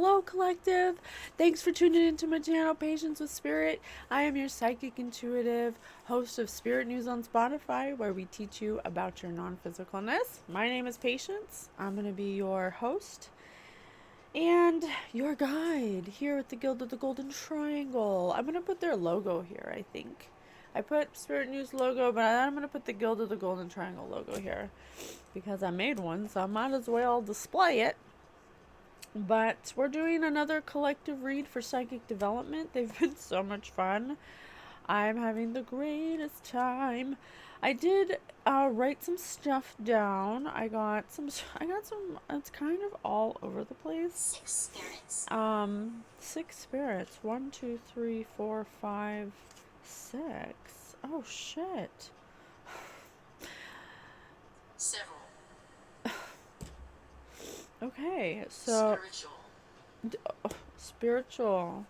Hello, collective. Thanks for tuning into my channel, Patience with Spirit. I am your psychic intuitive host of Spirit News on Spotify, where we teach you about your non-physicalness. My name is Patience. I'm going to be your host and your guide here at the Guild of the Golden Triangle. I'm going to put their logo here, I think. I put Spirit News logo, but I'm going to put the Guild of the Golden Triangle logo here because I made one, so I might as well display it. But we're doing another collective read for psychic development. They've been so much fun. I'm having the greatest time. I did write some stuff down. I got some. It's kind of all over the place. 6 spirits. 6 spirits. 1, 2, 3, 4, 5, 6. Oh shit. Several. Okay, so spiritual.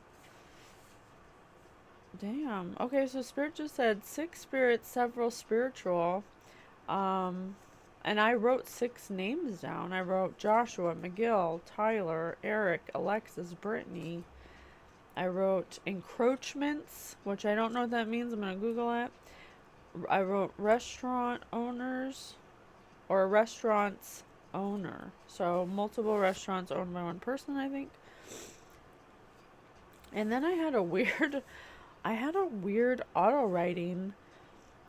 Damn. Okay, so Spirit just said 6 spirits, several spiritual. And I wrote 6 names down. I wrote Joshua, McGill, Tyler, Eric, Alexis, Brittany. I wrote encroachments, which I don't know what that means. I'm going to Google it. I wrote restaurant owners or restaurants owner. So multiple restaurants owned by one person, I think. And then I had a weird auto writing.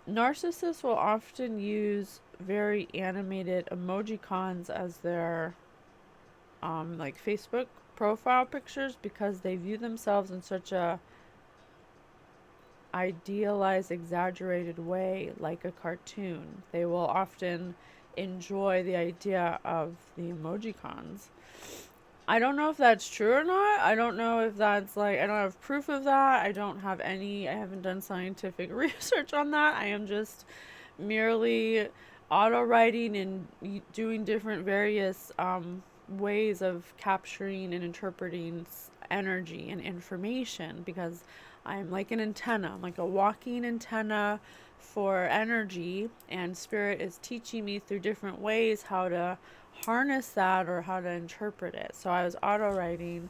Narcissists will often use very animated emojicons as their like Facebook profile pictures because they view themselves in such a idealized, exaggerated way, like a cartoon. They will often enjoy the idea of the emojicons. I don't know if that's true or not. I don't know if that's like, I don't have proof of that. I haven't done scientific research on that. I am just merely auto writing and doing different various ways of capturing and interpreting energy and information because I'm like an antenna. I'm like a walking antenna for energy, and Spirit is teaching me through different ways how to harness that or how to interpret it. So I was auto writing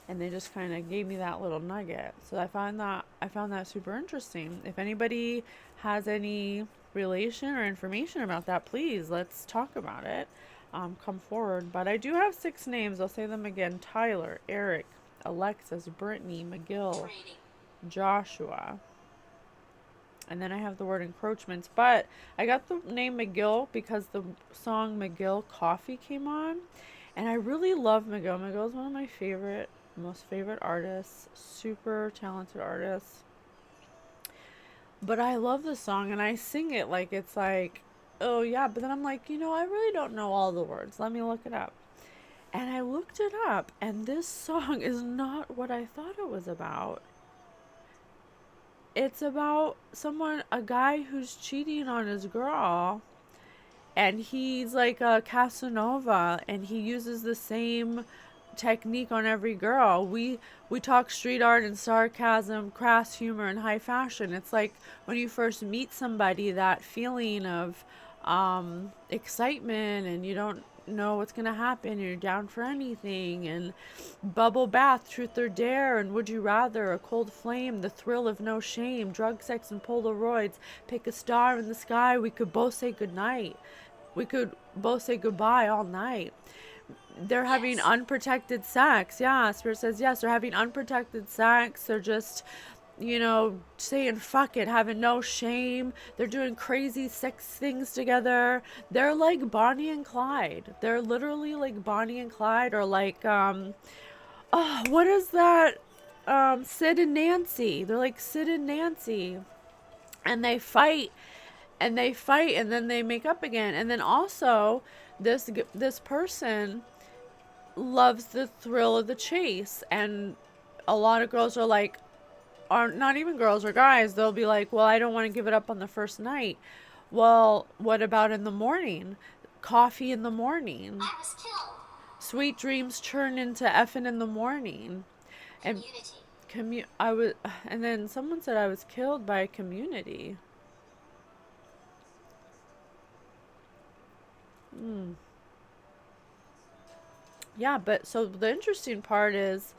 and they just kind of gave me that little nugget. So I found that super interesting. If anybody has any relation or information about that, please let's talk about it. Come forward. But I do have 6 names. I'll say them again: Tyler, Eric, Alexis, Brittany, McGill, Joshua. And then I have the word encroachments. But I got the name McGill because the song McGill Coffee came on. And I really love McGill. McGill is one of my most favorite artists. Super talented artist. But I love the song and I sing it like it's like, oh yeah. But then I'm like, I really don't know all the words. Let me look it up. And I looked it up and this song is not what I thought it was about. It's about a guy who's cheating on his girl, and he's like a Casanova, and he uses the same technique on every girl. We talk street art and sarcasm, crass humor, and high fashion. It's like when you first meet somebody, that feeling of excitement, and you don't know what's gonna happen. You're down for anything, and bubble bath, truth or dare, and would you rather, a cold flame, the thrill of no shame, drug, sex, and Polaroids. Pick a star in the sky. We could both say goodnight. We could both say goodbye all night. They're having unprotected sex. Yeah, Spirit says yes. They're having unprotected sex. They're just, saying fuck it, having no shame. They're doing crazy sex things together. They're like Bonnie and Clyde. They're literally like Bonnie and Clyde, or like, what is that? Sid and Nancy. They're like Sid and Nancy. And they fight and then they make up again. And then also this person loves the thrill of the chase, and a lot of girls are not even girls or guys, they'll be like, well, I don't want to give it up on the first night. Well, what about in the morning? Coffee in the morning. I was killed. Sweet dreams turn into effing in the morning. And and then someone said I was killed by a community. Yeah, but so the interesting part is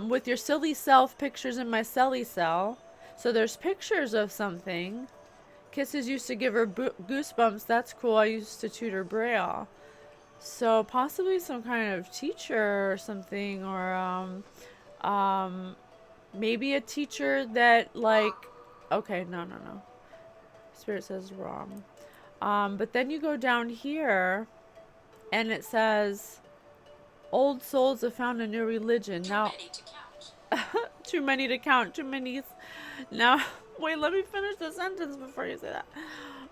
with your silly self pictures in my celly cell. So there's pictures of something. Kisses used to give her goosebumps. That's cool. I used to tutor Braille. So possibly some kind of teacher or something, or maybe a teacher that like. Okay, no, no, no. Spirit says wrong. But then you go down here, and it says old souls have found a new religion. Too Now, many to count. too many to count. Too many. Now, wait. Let me finish the sentence before you say that.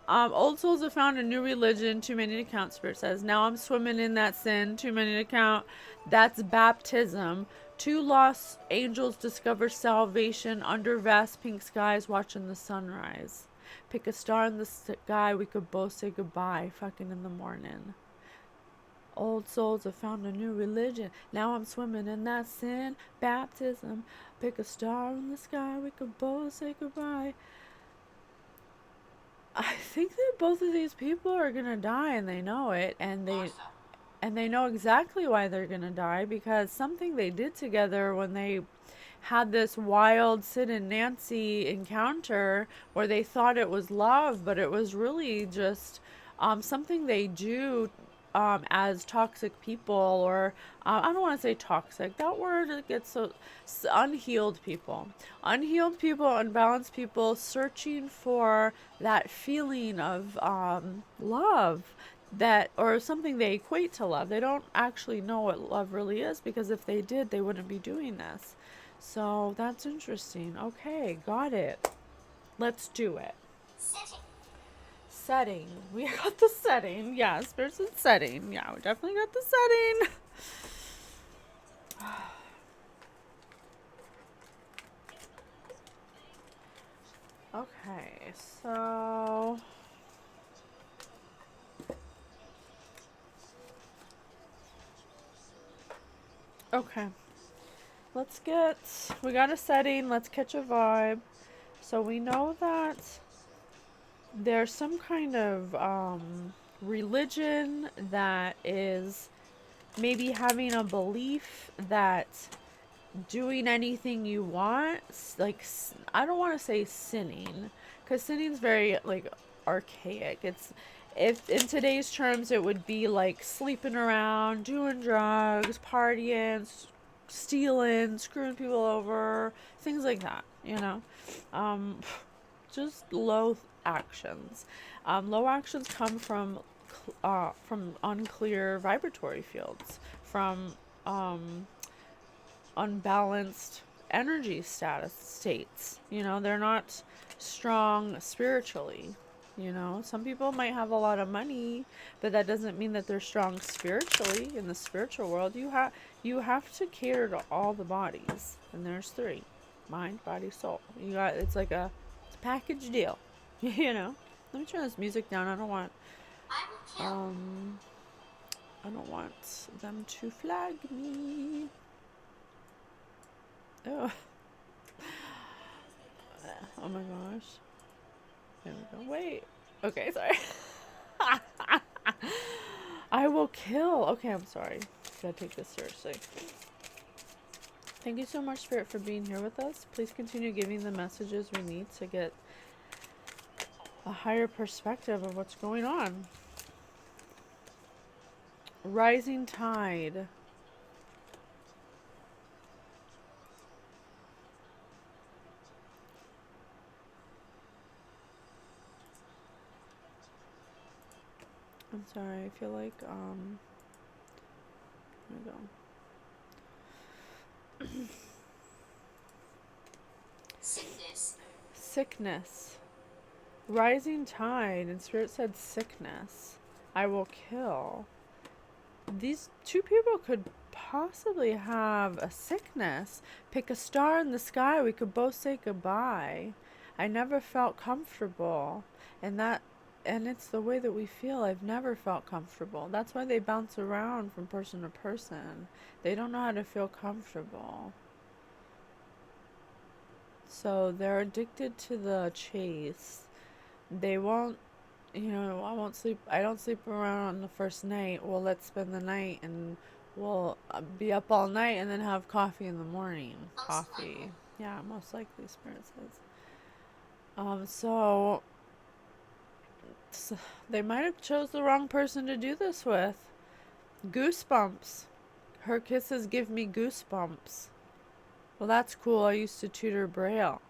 Old souls have found a new religion, too many to count, Spirit says. Now I'm swimming in that sin, too many to count. That's baptism. Two lost angels discover salvation under vast pink skies watching the sunrise. Pick a star in the sky, we could both say goodbye, fucking in the morning. Old souls have found a new religion. Now I'm swimming in that sin, baptism. Pick a star in the sky, we could both say goodbye. I think that both of these people are gonna die and they know it, Martha. and they know exactly why they're gonna die because something they did together when they had this wild Sid and Nancy encounter where they thought it was love, but it was really just something they do as toxic people, or I don't want to say toxic. That word gets so unhealed people, unbalanced people, searching for that feeling of love that or something they equate to love. They don't actually know what love really is because if they did, they wouldn't be doing this. So that's interesting. Okay, got it. Let's do it. Setting. Setting. We got the setting. Yeah, spirits and setting. Yeah, we definitely got the setting. Okay, so okay. We got a setting. Let's catch a vibe. So we know that there's some kind of religion that is maybe having a belief that doing anything you want, like, I don't want to say sinning, because sinning's very, like, archaic. It's, if in today's terms, it would be like sleeping around, doing drugs, partying, stealing, screwing people over, things like that, you know? Um, just low actions. Low actions come from unclear vibratory fields, from unbalanced energy states. You know, they're not strong spiritually. You know, some people might have a lot of money, but that doesn't mean that they're strong spiritually. In the spiritual world, you have to cater to all the bodies, and there's three: mind, body, soul. It's a package deal. You know. Let me turn this music down. I will kill. I don't want them to flag me. Oh. Oh my gosh. There we go. Wait. Okay, sorry. I will kill. Okay, I'm sorry. Gotta take this seriously. Thank you so much, Spirit, for being here with us. Please continue giving the messages we need to get a higher perspective of what's going on. Rising tide. I'm sorry, I feel like, here we go. Sickness. Sickness. Rising tide, and Spirit said sickness. I will kill. These two people could possibly have a sickness. Pick a star in the sky, we could both say goodbye. I never felt comfortable. And it's the way that we feel. I've never felt comfortable. That's why they bounce around from person to person. They don't know how to feel comfortable. So they're addicted to the chase. They won't, I don't sleep around on the first night. Well, let's spend the night and will be up all night and then have coffee in the morning. Most likely. Coffee. Yeah, most likely, Spirit says. So they might have chose the wrong person to do this with. Goosebumps. Her kisses give me goosebumps. Well, that's cool. I used to tutor Braille.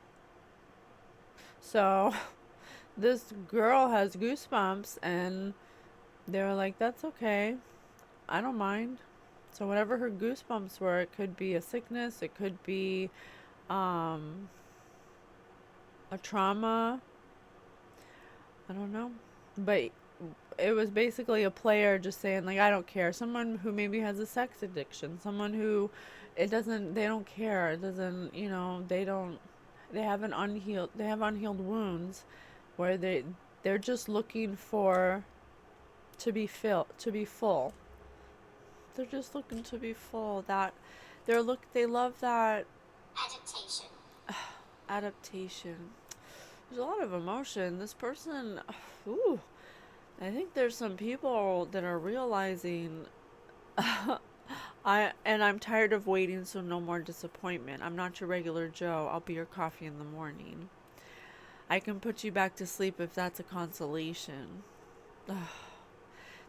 So this girl has goosebumps, and they were like, that's okay. I don't mind. So whatever her goosebumps were, it could be a sickness, it could be a trauma. I don't know. But it was basically a player just saying, like, I don't care. Someone who maybe has a sex addiction, someone who they don't care. It doesn't, they have unhealed wounds where they're just looking for to be full. They're just looking to be full. They love that Adaptation. adaptation. There's a lot of emotion. This person, ooh, I think there's some people that are realizing I'm tired of waiting, so no more disappointment. I'm not your regular Joe. I'll be your coffee in the morning. I can put you back to sleep if that's a consolation.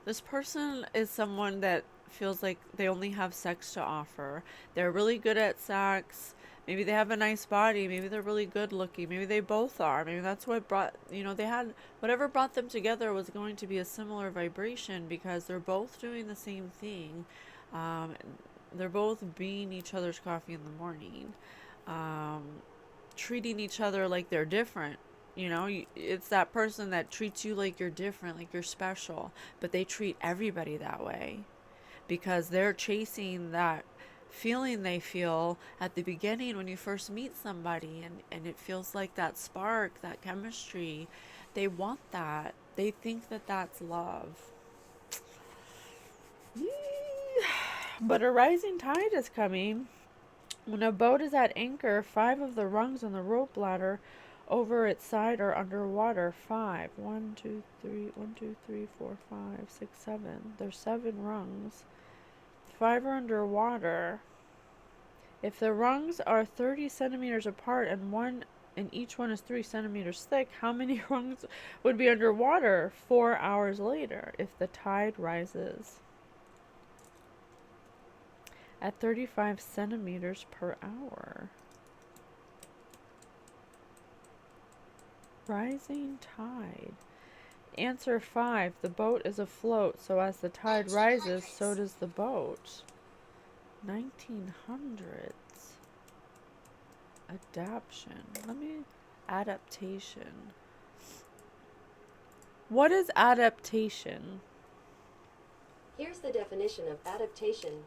This person is someone that feels like they only have sex to offer. They're really good at sex. Maybe they have a nice body. Maybe they're really good looking. Maybe they both are. Maybe that's what they had, whatever brought them together was going to be a similar vibration because they're both doing the same thing. They're both being each other's coffee in the morning, treating each other like they're different. It's that person that treats you like you're different, like you're special, but they treat everybody that way because they're chasing that feeling they feel at the beginning when you first meet somebody, and it feels like that spark, that chemistry. They want that. They think that that's love. But a rising tide is coming. When a boat is at anchor, 5 of the rungs on the rope ladder over its side are underwater. 5. 1, 2, 3, 1, 2, 3, 4, 5, 6, 7. There's 7 rungs. 5 are underwater. If the rungs are 30 centimeters apart and each one is 3 centimeters thick, how many rungs would be underwater 4 hours later if the tide rises at 35 centimeters per hour? Rising tide. Answer 5. The boat is afloat, so as the tide rises, so does the boat. 1900s. Adaptation. What is adaptation? Here's the definition of adaptation: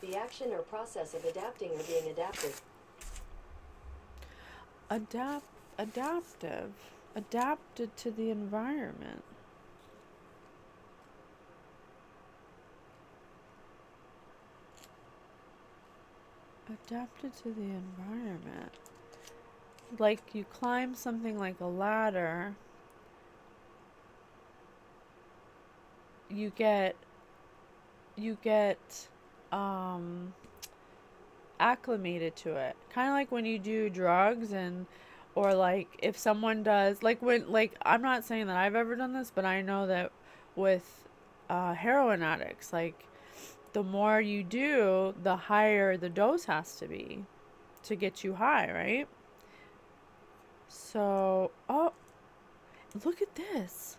the action or process of adapting or being adapted. Adaptive. Adapted to the environment. Adapted to the environment. Like you climb something like a ladder, you get acclimated to it. Kind of like when you do drugs, or like if someone does, I'm not saying that I've ever done this, but I know that with heroin addicts, like the more you do, the higher the dose has to be to get you high, right? So, oh, look at this.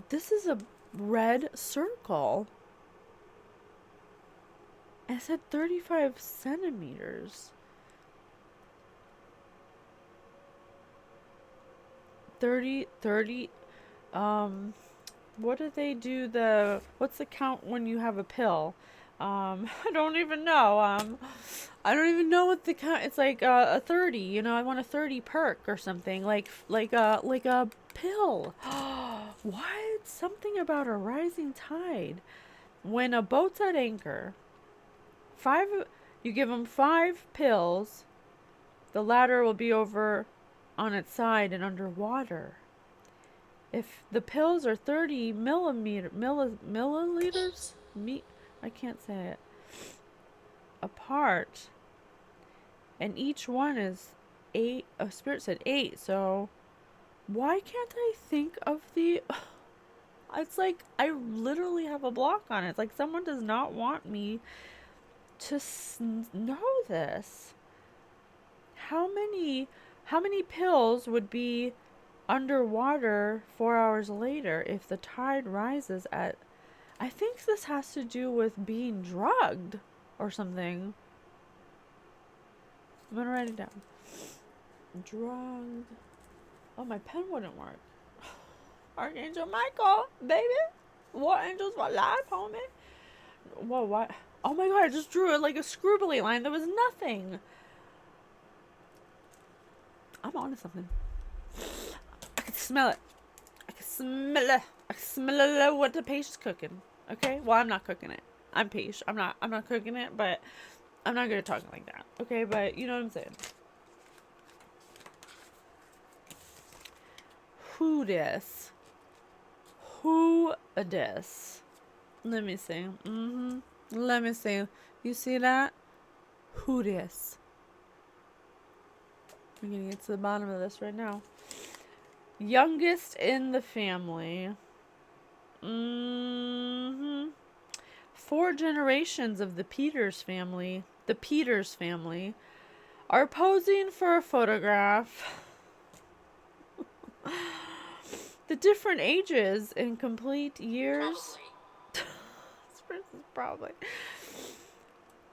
This is a red circle. It said 35 centimeters. 30, what do they do what's the count when you have a pill? I don't even know. I don't even know what the count, it's like a 30, I want a 30 perk or something, like a pill. What? Something about a rising tide. When a boat's at anchor, you give them 5 pills, the ladder will be over on its side and underwater. If the pills are 30 milliliters, I can't say it. Apart. And each one is 8. Oh, Spirit said 8. So why can't I think of the... It's like I literally have a block on it. It's like someone does not want me to know this. How many pills would be underwater 4 hours later if the tide rises at... I think this has to do with being drugged or something. I'm gonna write it down. Drugged. Oh, my pen wouldn't work. Archangel Michael, baby. What angels for life, homie? Whoa, what? Oh my god, I just drew it like a scribbly line. There was nothing. I'm on to something. I can smell it. I can smell it. I can smell what the patient's cooking. Okay? Well, I'm not cooking it. I'm Paige. I'm not cooking it, but I'm not gonna talk like that. Okay? But you know what I'm saying. Who dis? Who dis? Let me see. Let me see. You see that? Who dis? I'm gonna get to the bottom of this right now. Youngest in the family. 4 generations of the Peters family are posing for a photograph. The different ages and complete years. Probably.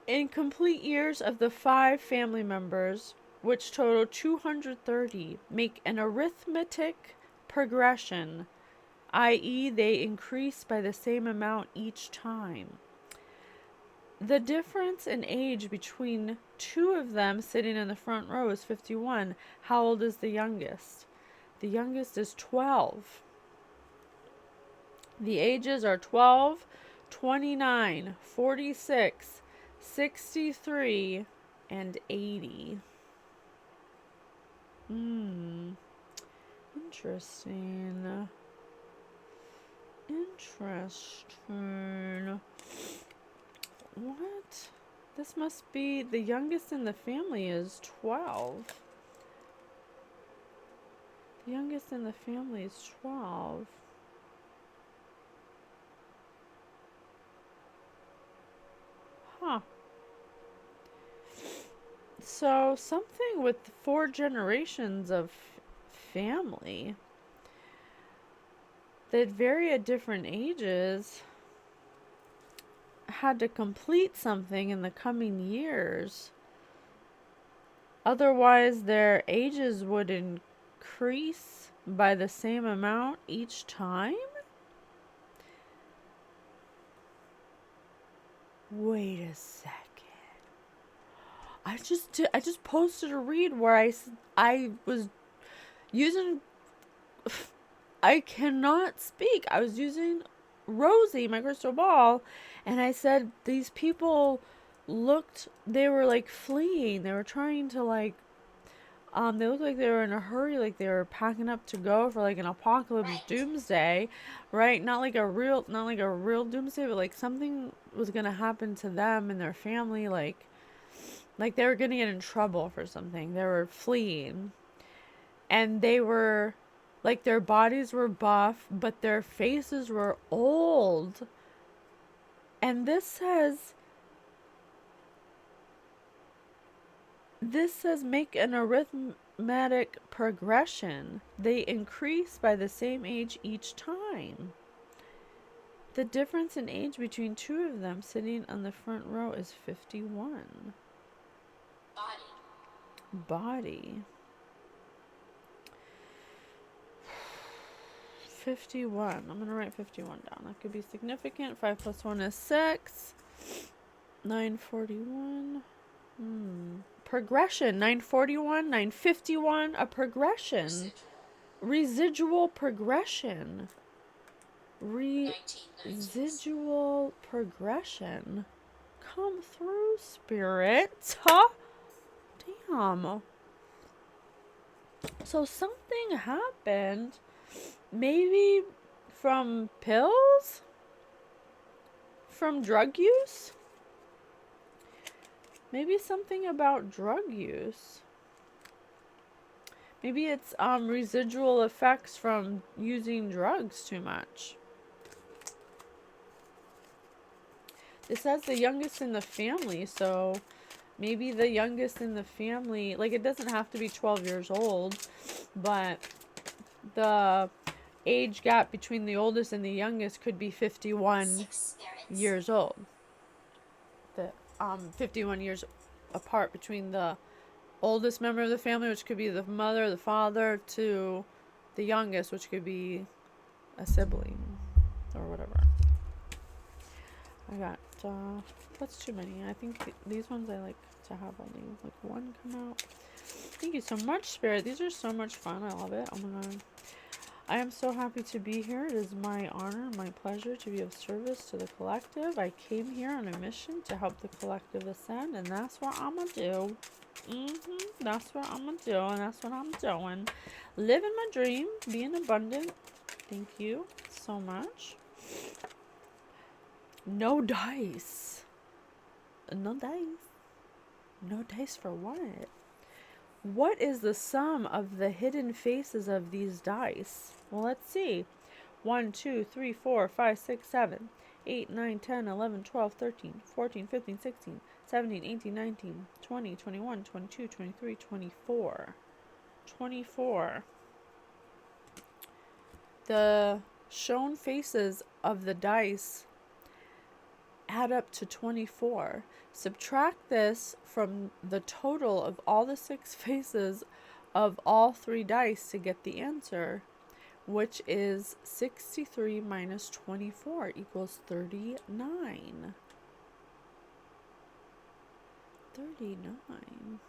In complete years of the 5 family members, which total 230, make an arithmetic progression, i.e., they increase by the same amount each time. The difference in age between 2 of them sitting in the front row is 51. How old is the youngest? The youngest is 12. The ages are 12, 29, 46, 63, and 80. Interesting. What? This must be the youngest in the family is 12. The youngest in the family is 12. Huh. So something with 4 generations of family that vary at different ages had to complete something in the coming years. Otherwise, their ages would increase by the same amount each time? Wait a second. I just posted a read where I was using... I cannot speak. I was using Rosie, my crystal ball, and I said these people they were like fleeing. They were trying to like, they looked like they were in a hurry, like they were packing up to go for like an apocalypse doomsday, right? Not like a real doomsday, but like something was gonna happen to them and their family, like they were gonna get in trouble for something. They were fleeing. And they were, like, their bodies were buff, but their faces were old. And this says make an arithmetic progression. They increase by the same age each time. The difference in age between 2 of them sitting on the front row is 51. Body. 51. I'm going to write 51 down. That could be significant. 5 plus 1 is 6. 941. Progression. 941. 951. A progression. Residual progression. Residual progression. Come through, spirit. Huh? Damn. So something happened. Maybe from pills? from drug use? Maybe something about drug use. Maybe it's residual effects from using drugs too much. It says the youngest in the family, so maybe the youngest in the family, like it doesn't have to be 12 years old, but the age gap between the oldest and the youngest could be 51 years old. The 51 years apart between the oldest member of the family, which could be the mother, the father, to the youngest, which could be a sibling or whatever. I got, that's too many. I think these ones I like to have only like one come out. Thank you so much, Spirit. These are so much fun. I love it. Oh my God. I am so happy to be here. It is my honor and my pleasure to be of service to the collective. I came here on a mission to help the collective ascend, and that's what I'm gonna do. That's what I'm gonna do, and that's what I'm doing. Living my dream, being abundant. Thank you so much. No dice. No dice. No dice for what? What is the sum of the hidden faces of these dice? Well, let's see. 1, 2, 3, 4, 5, 6, 7, 8, 9, 10, 11, 12, 13, 14, 15, 16, 17, 18, 19, 20, 21, 22, 23, 24. 24. The shown faces of the dice add up to 24. Subtract this from the total of all the 6 faces of all 3 dice to get the answer, which is 63 minus 24 equals 39. 39.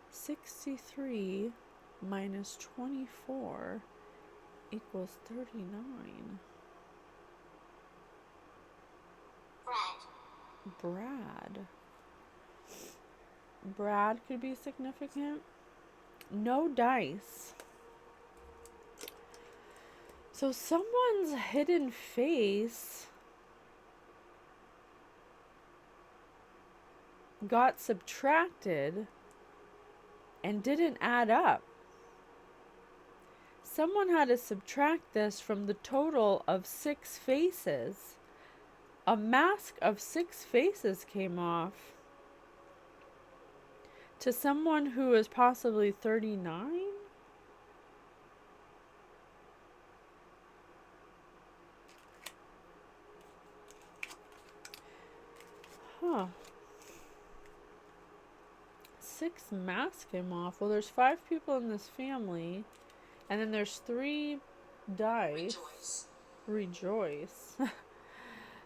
63 minus 24 equals 39. Brad could be significant. No dice. So someone's hidden face got subtracted and didn't add up. Someone had to subtract this from the total of 6 faces. A mask of 6 faces came off to someone who is possibly 39. Huh. 6 masks came off. Well, there's 5 people in this family, and then there's 3 dice. Rejoice.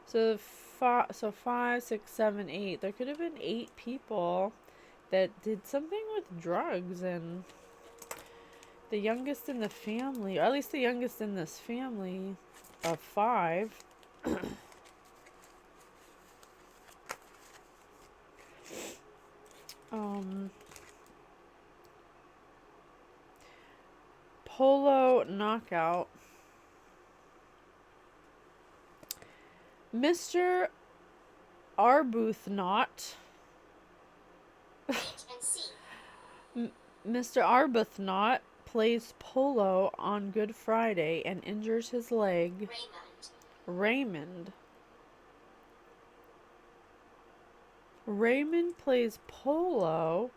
So 5, 6, 7, 8. There could have been 8 people that did something with drugs, and the youngest in the family, or at least the youngest in this family of 5, Polo knockout. Mr. Arbuthnot. Mr. Arbuthnot plays polo on Good Friday and injures his leg. Raymond plays polo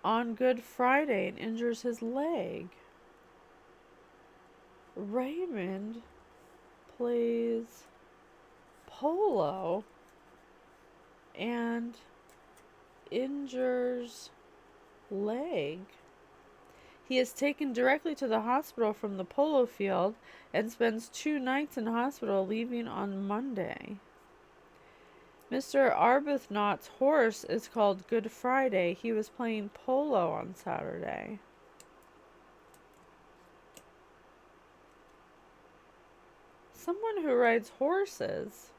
on Good Friday and injures his leg. Raymond plays polo and injures leg. He is taken directly to the hospital from the polo field and spends 2 nights in hospital, leaving on Monday. Mr. Arbuthnot's horse is called Good Friday. He was playing polo on Saturday. Someone who rides horses.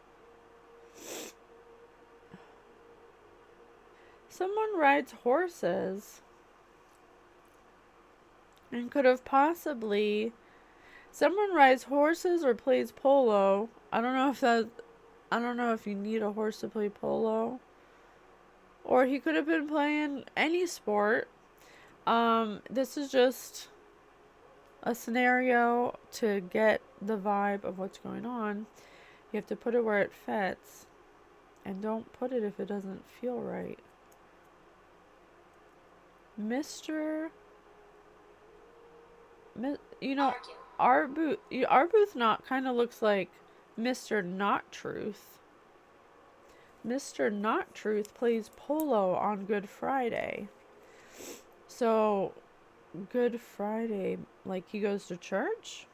Someone rides horses and could have possibly Someone rides horses or plays polo. I don't know if you need a horse to play polo. Or he could have been playing any sport. This is just a scenario to get the vibe of what's going on. You have to put it where it fits. And don't put it if it doesn't feel right. Mr. You know, Argue. our booth not kind of looks like Mr. Not Truth. Mr. Not Truth plays polo on Good Friday. So, Good Friday, like he goes to church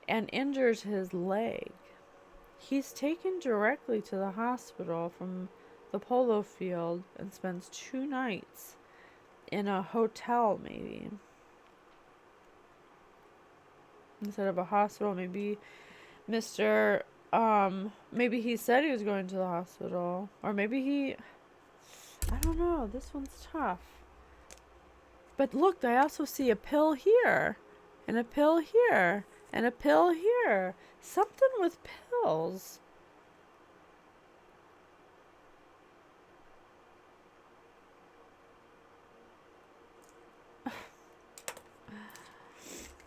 and injures his leg. He's taken directly to the hospital from the polo field and spends 2 nights in a hotel, maybe. Instead of a hospital, maybe Mr. Maybe he said he was going to the hospital. Or maybe I don't know. This one's tough. But look, I also see a pill here. And a pill here. And a pill here. Something with pills.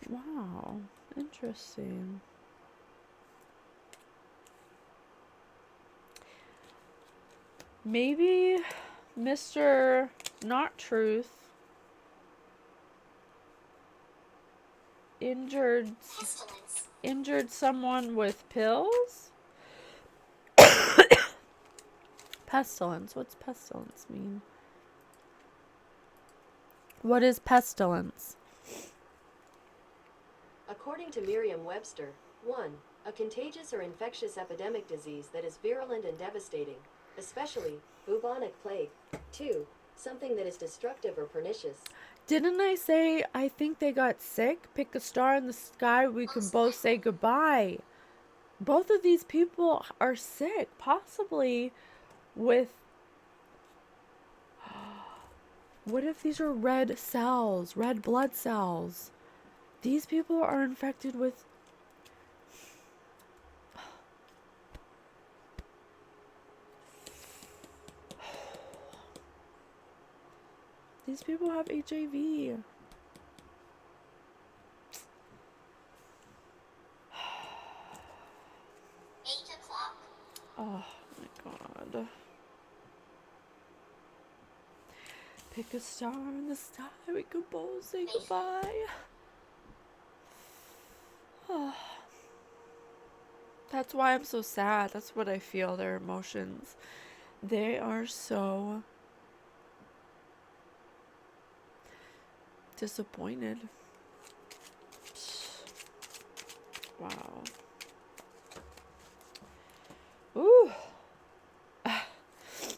Wow. Interesting. Maybe Mr. Not Truth injured someone with pills? Pestilence. What's pestilence mean? What is pestilence? According to Merriam-Webster, 1. A contagious or infectious epidemic disease that is virulent and devastating, especially bubonic plague. 2. Something that is destructive or pernicious. Didn't I say I think they got sick? Pick a star in the sky, we can both say goodbye. Both of these people are sick, possibly with... What if these are red cells, red blood cells? These people are infected with... These people have HIV. 8 o'clock. Oh my god. Pick a star in the sky, we can both say goodbye. Oh. That's why I'm so sad. That's what I feel, their emotions. They are so disappointed. Wow. Ooh.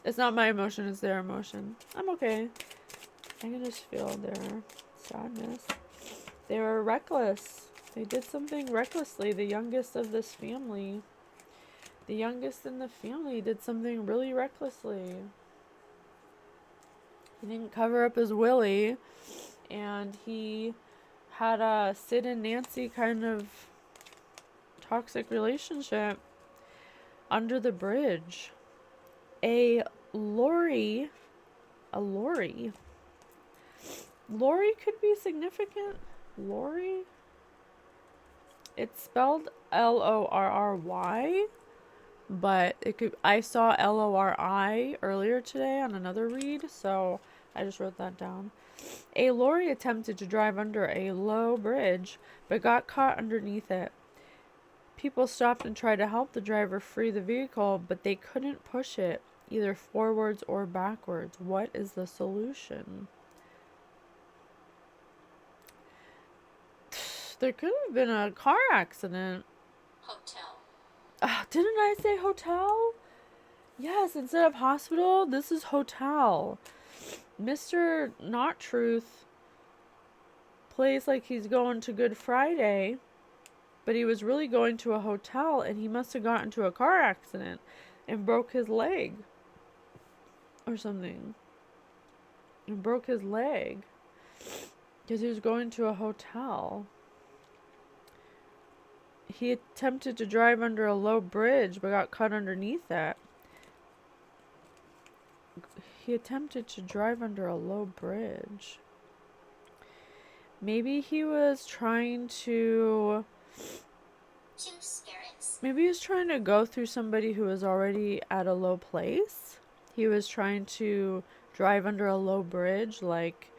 It's not my emotion, it's their emotion. I'm okay. I can just feel their sadness. They were reckless. They did something recklessly. The youngest of this family. The youngest in the family did something really recklessly. He didn't cover up his willy. And he had a Sid and Nancy kind of toxic relationship under the bridge. A lorry could be significant. Lorry? It's spelled Lorry, but it could. I saw Lori earlier today on another read, so I just wrote that down. A lorry attempted to drive under a low bridge, but got caught underneath it. People stopped and tried to help the driver free the vehicle, but they couldn't push it, either forwards or backwards. What is the solution? There could have been a car accident. Hotel. Didn't I say hotel? Yes, instead of hospital, this is hotel. Mr. Not Truth plays like he's going to Good Friday, but he was really going to a hotel, and he must have gotten into a car accident and broke his leg or something. And broke his leg because he was going to a hotel. He attempted to drive under a low bridge, but got caught underneath it. He attempted to drive under a low bridge. Maybe he was trying to... Two spirits. Maybe he was trying to go through somebody who was already at a low place. He was trying to drive under a low bridge, like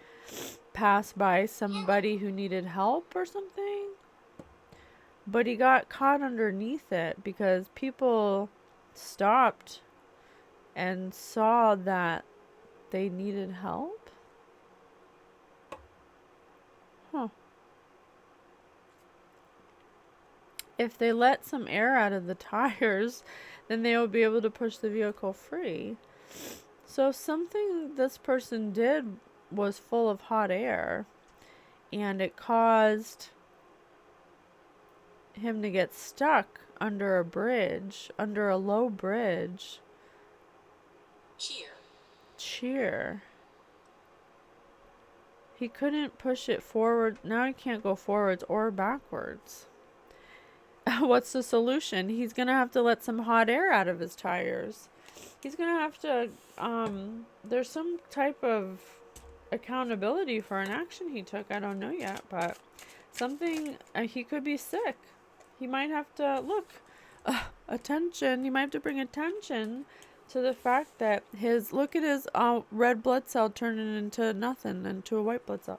pass by somebody who needed help or something. But he got caught underneath it because people stopped and saw that they needed help. Huh. If they let some air out of the tires, then they will be able to push the vehicle free. So something this person did was full of hot air, and it caused him to get stuck under a bridge, under a low bridge. Cheer. He couldn't push it forward. Now he can't go forwards or backwards. What's the solution? He's gonna have to let some hot air out of his tires. He's gonna have to, there's some type of accountability for an action he took. I don't know yet, but something, he could be sick. He might have to, attention. He might have to bring attention to the fact that look at his red blood cell turning into nothing, into a white blood cell.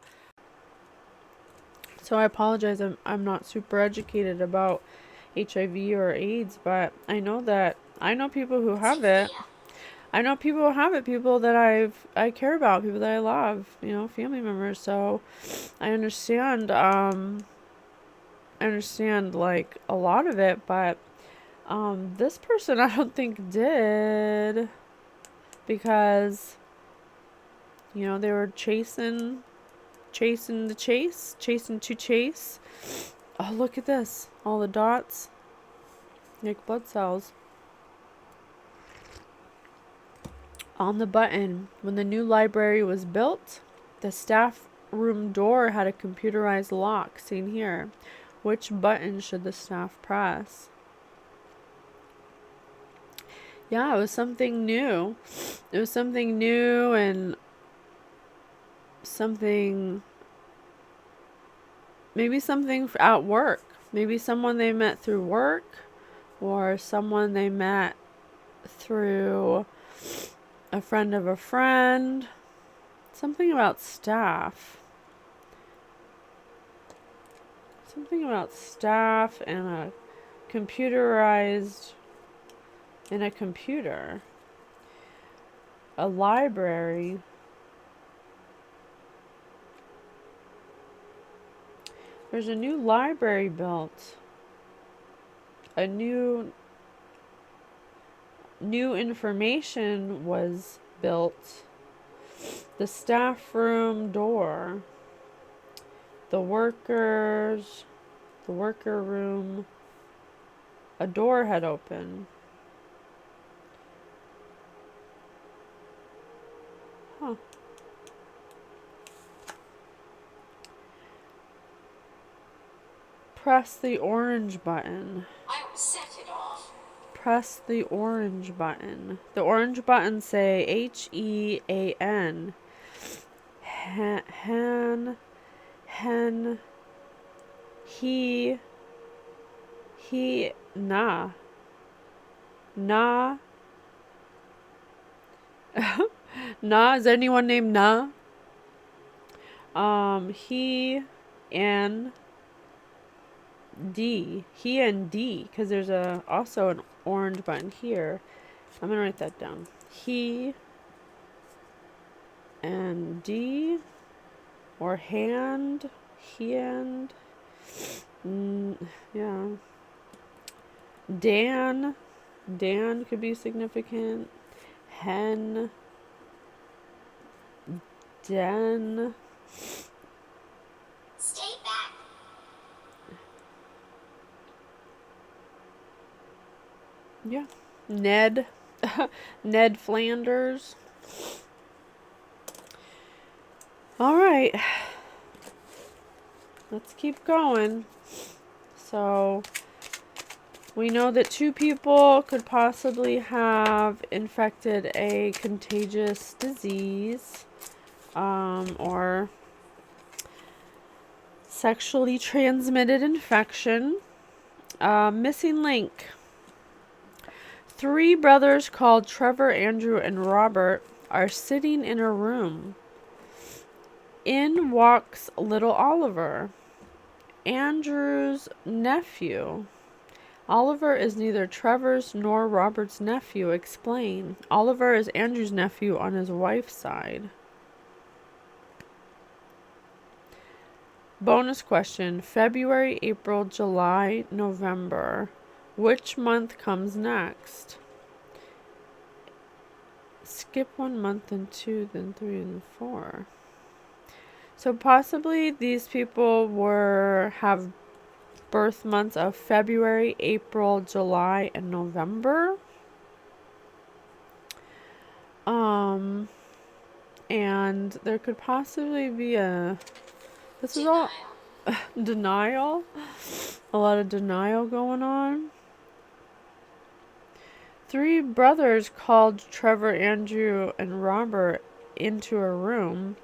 So I apologize, I'm not super educated about HIV or AIDS, but I know people who have it. I know people who have it, people that I care about, people that I love, family members. So I understand like a lot of it, but this person I don't think did, because they were chasing to chase. Oh, look at this. All the dots. Like blood cells. On the button. When the new library was built, the staff room door had a computerized lock, seen here. Which button should the staff press? Yeah, it was something new. It was something new and maybe something at work. Maybe someone they met through work, or someone they met through a friend of a friend. Something about staff. Something about staff and a computerized, in a computer. A library. There's a new library built. A new information was built. The staff room door. The worker room. A door had opened. Huh. Press the orange button. I will set it off. Press the orange button. The orange buttons say HEAN. Hen. He. Na. Na. Na. Is there anyone named Na? He and D. He and D. Because there's also an orange button here. I'm going to write that down. He and D. Or hand. Hand. Yeah. Dan. Dan could be significant. Hen. Den. Stay back. Yeah. Ned. Ned Flanders. All right. Let's keep going. So, We know that 2 people could possibly have infected a contagious disease, or sexually transmitted infection. Missing link. 3 brothers called Trevor, Andrew, and Robert are sitting in a room. In walks little Oliver, Andrew's nephew. Oliver is neither Trevor's nor Robert's nephew. Explain. Oliver is Andrew's nephew on his wife's side. Bonus question. February, April, July, November. Which month comes next? Skip 1 month and 2, then 3 and 4. So possibly these people have birth months of February, April, July, and November. And there could possibly be this is all denial. A lot of denial going on. 3 brothers called Trevor, Andrew, and Robert into a room,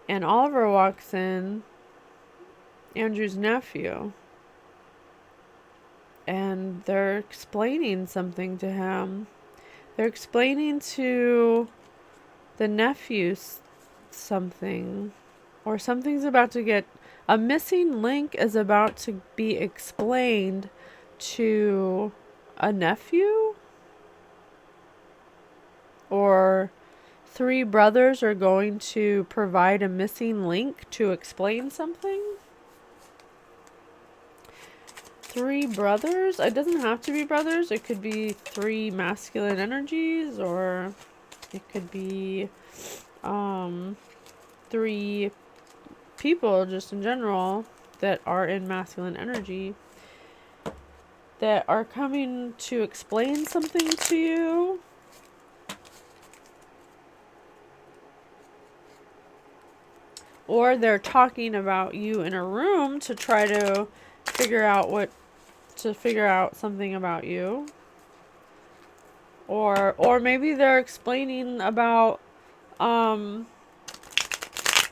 and Oliver walks in, Andrew's nephew, and they're explaining something to him. They're explaining to the nephew something, or something's about to get, a missing link is about to be explained to a nephew, or 3 brothers are going to provide a missing link to explain something. 3 brothers? It doesn't have to be brothers. It could be 3 masculine energies, or it could be 3 people just in general that are in masculine energy that are coming to explain something to you. Or they're talking about you in a room to try to figure out something about you. Or maybe they're explaining about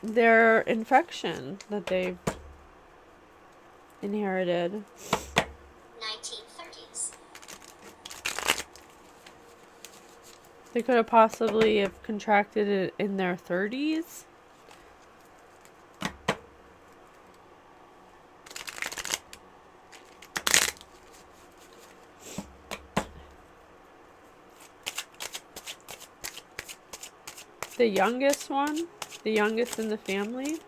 their infection that they've inherited. 1930s. They could have possibly have contracted it in their 30s. The youngest one, the youngest in the family,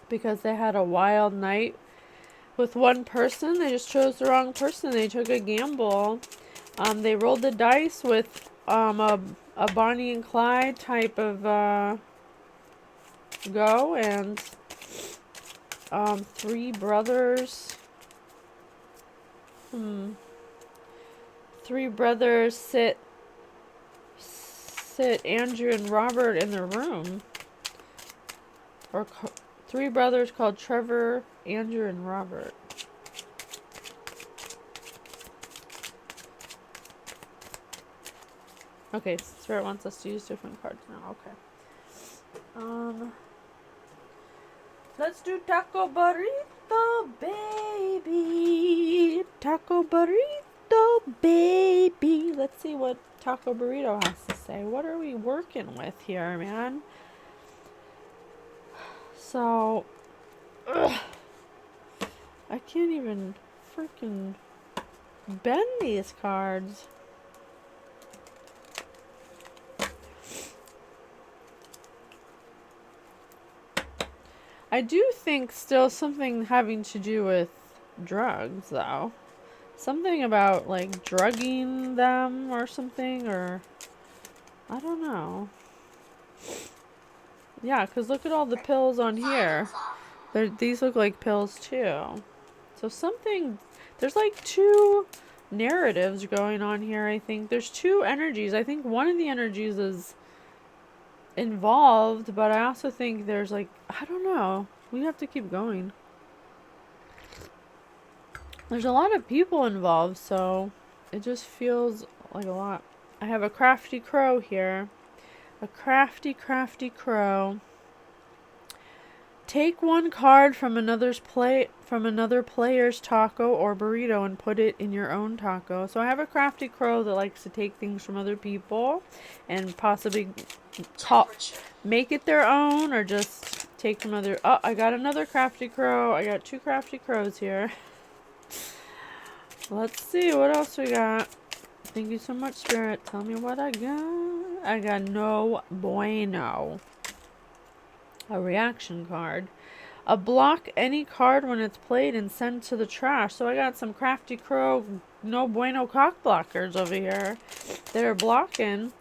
because they had a wild night with one person. They just chose the wrong person. They took a gamble. They rolled the dice with a Bonnie and Clyde type of go, and 3 brothers. 3 brothers sit Andrew and Robert in their room. Or 3 brothers called Trevor, Andrew, and Robert. Okay, Spirit wants us to use different cards now. Okay. Let's do Taco Burrito, baby. Taco Burrito, baby. Let's see what Taco Burrito has to say. What are we working with here, man? So, I can't even freaking bend these cards. I do think still something having to do with drugs, though. Something about, like, drugging them or something, or I don't know. Yeah, because look at all the pills on here. These look like pills, too. So something, there's like 2 narratives going on here, I think. There's 2 energies. I think one of the energies is involved, but I also think there's, like, I don't know. We have to keep going. There's a lot of people involved, so it just feels like a lot. I have a crafty crow here. A crafty, crafty crow. Take one card from another player's taco or burrito and put it in your own taco. So I have a crafty crow that likes to take things from other people and possibly make it their own, or just take from other. Oh, I got another crafty crow. I got 2 crafty crows here. Let's see what else we got. Thank you so much, Spirit. Tell me what I got. I got no bueno. A reaction card. A block any card when it's played and send to the trash. So I got some crafty crow no bueno cock blockers over here that are blocking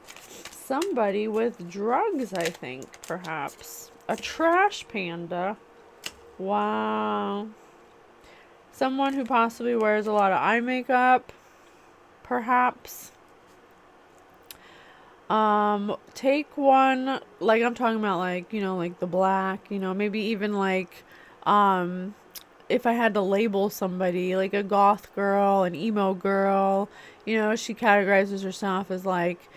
somebody with drugs, I think, perhaps. A trash panda. Wow. Someone who possibly wears a lot of eye makeup, perhaps. Take one, like I'm talking about, like, you know, like the black, you know, maybe even like, if I had to label somebody, like a goth girl, an emo girl, you know, she categorizes herself as like,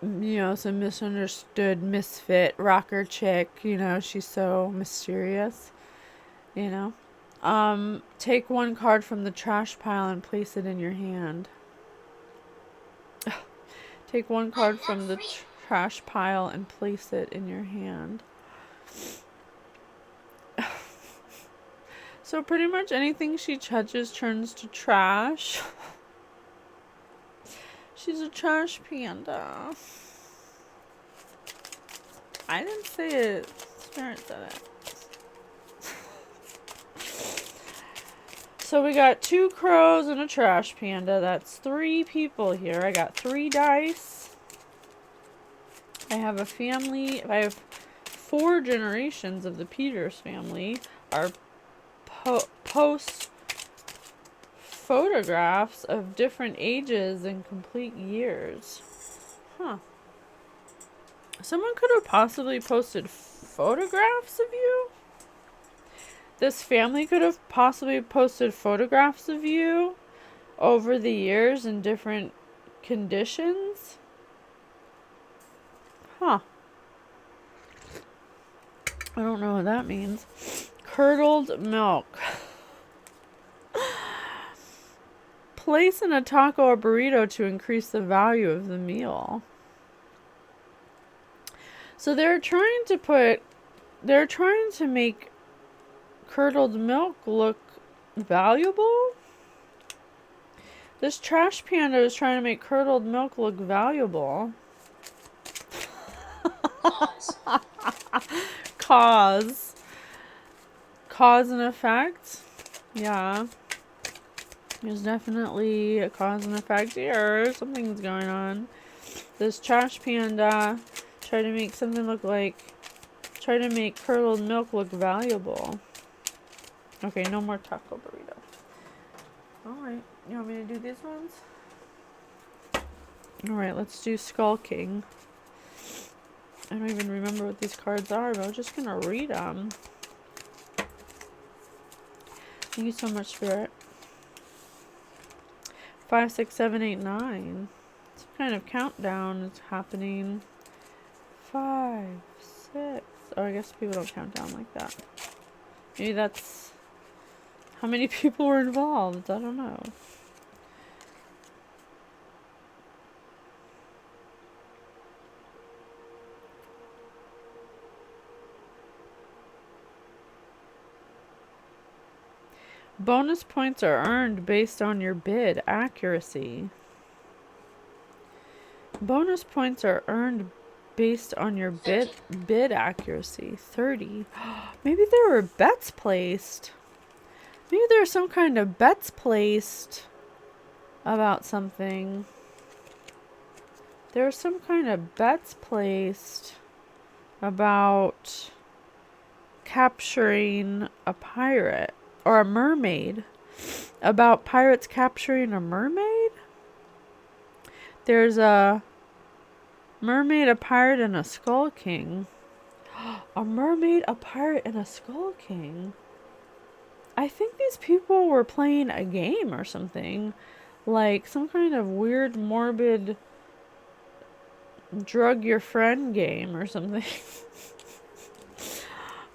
you know, some misunderstood misfit rocker chick, you know, she's so mysterious, you know. Take one card from the trash pile and place it in your hand. Take one card from the trash pile and place it in your hand. So pretty much anything she touches turns to trash. She's a trash panda. I didn't say it. Spirit said it. So we got 2 crows and a trash panda. That's 3 people here. I got 3 dice. I have a family. I have 4 generations of the Peters family. Our post photographs of different ages and complete years. Huh. Someone could have possibly posted photographs of you. This family could have possibly posted photographs of you over the years in different conditions. Huh. I don't know what that means. Curdled milk. Place in a taco or burrito to increase the value of the meal. So they're trying to make curdled milk look valuable. This trash panda is trying to make curdled milk look valuable. Cause and effect. Yeah. There's definitely a cause and effect here. Something's going on. This trash panda try to make curdled milk look valuable. Okay, no more taco burrito. Alright, you want me to do these ones? Alright, let's do Skull King. I don't even remember what these cards are, but I'm just gonna read them. Thank you so much, Spirit. 5, 6, 7, 8, 9. Some kind of countdown is happening. 5, 6. Oh, I guess people don't count down like that. Maybe that's how many people were involved. I don't know. Bonus points are earned based on your bid accuracy. Bonus points are earned based on your bid accuracy. 30. Maybe there were bets placed. Maybe there's some kind of bets placed about something. There's some kind of bets placed about capturing a pirate or a mermaid. About pirates capturing a mermaid? There's a mermaid, a pirate, and a skull king. A mermaid, a pirate, and a skull king. I think these people were playing a game or something. Like some kind of weird, morbid drug your friend game or something.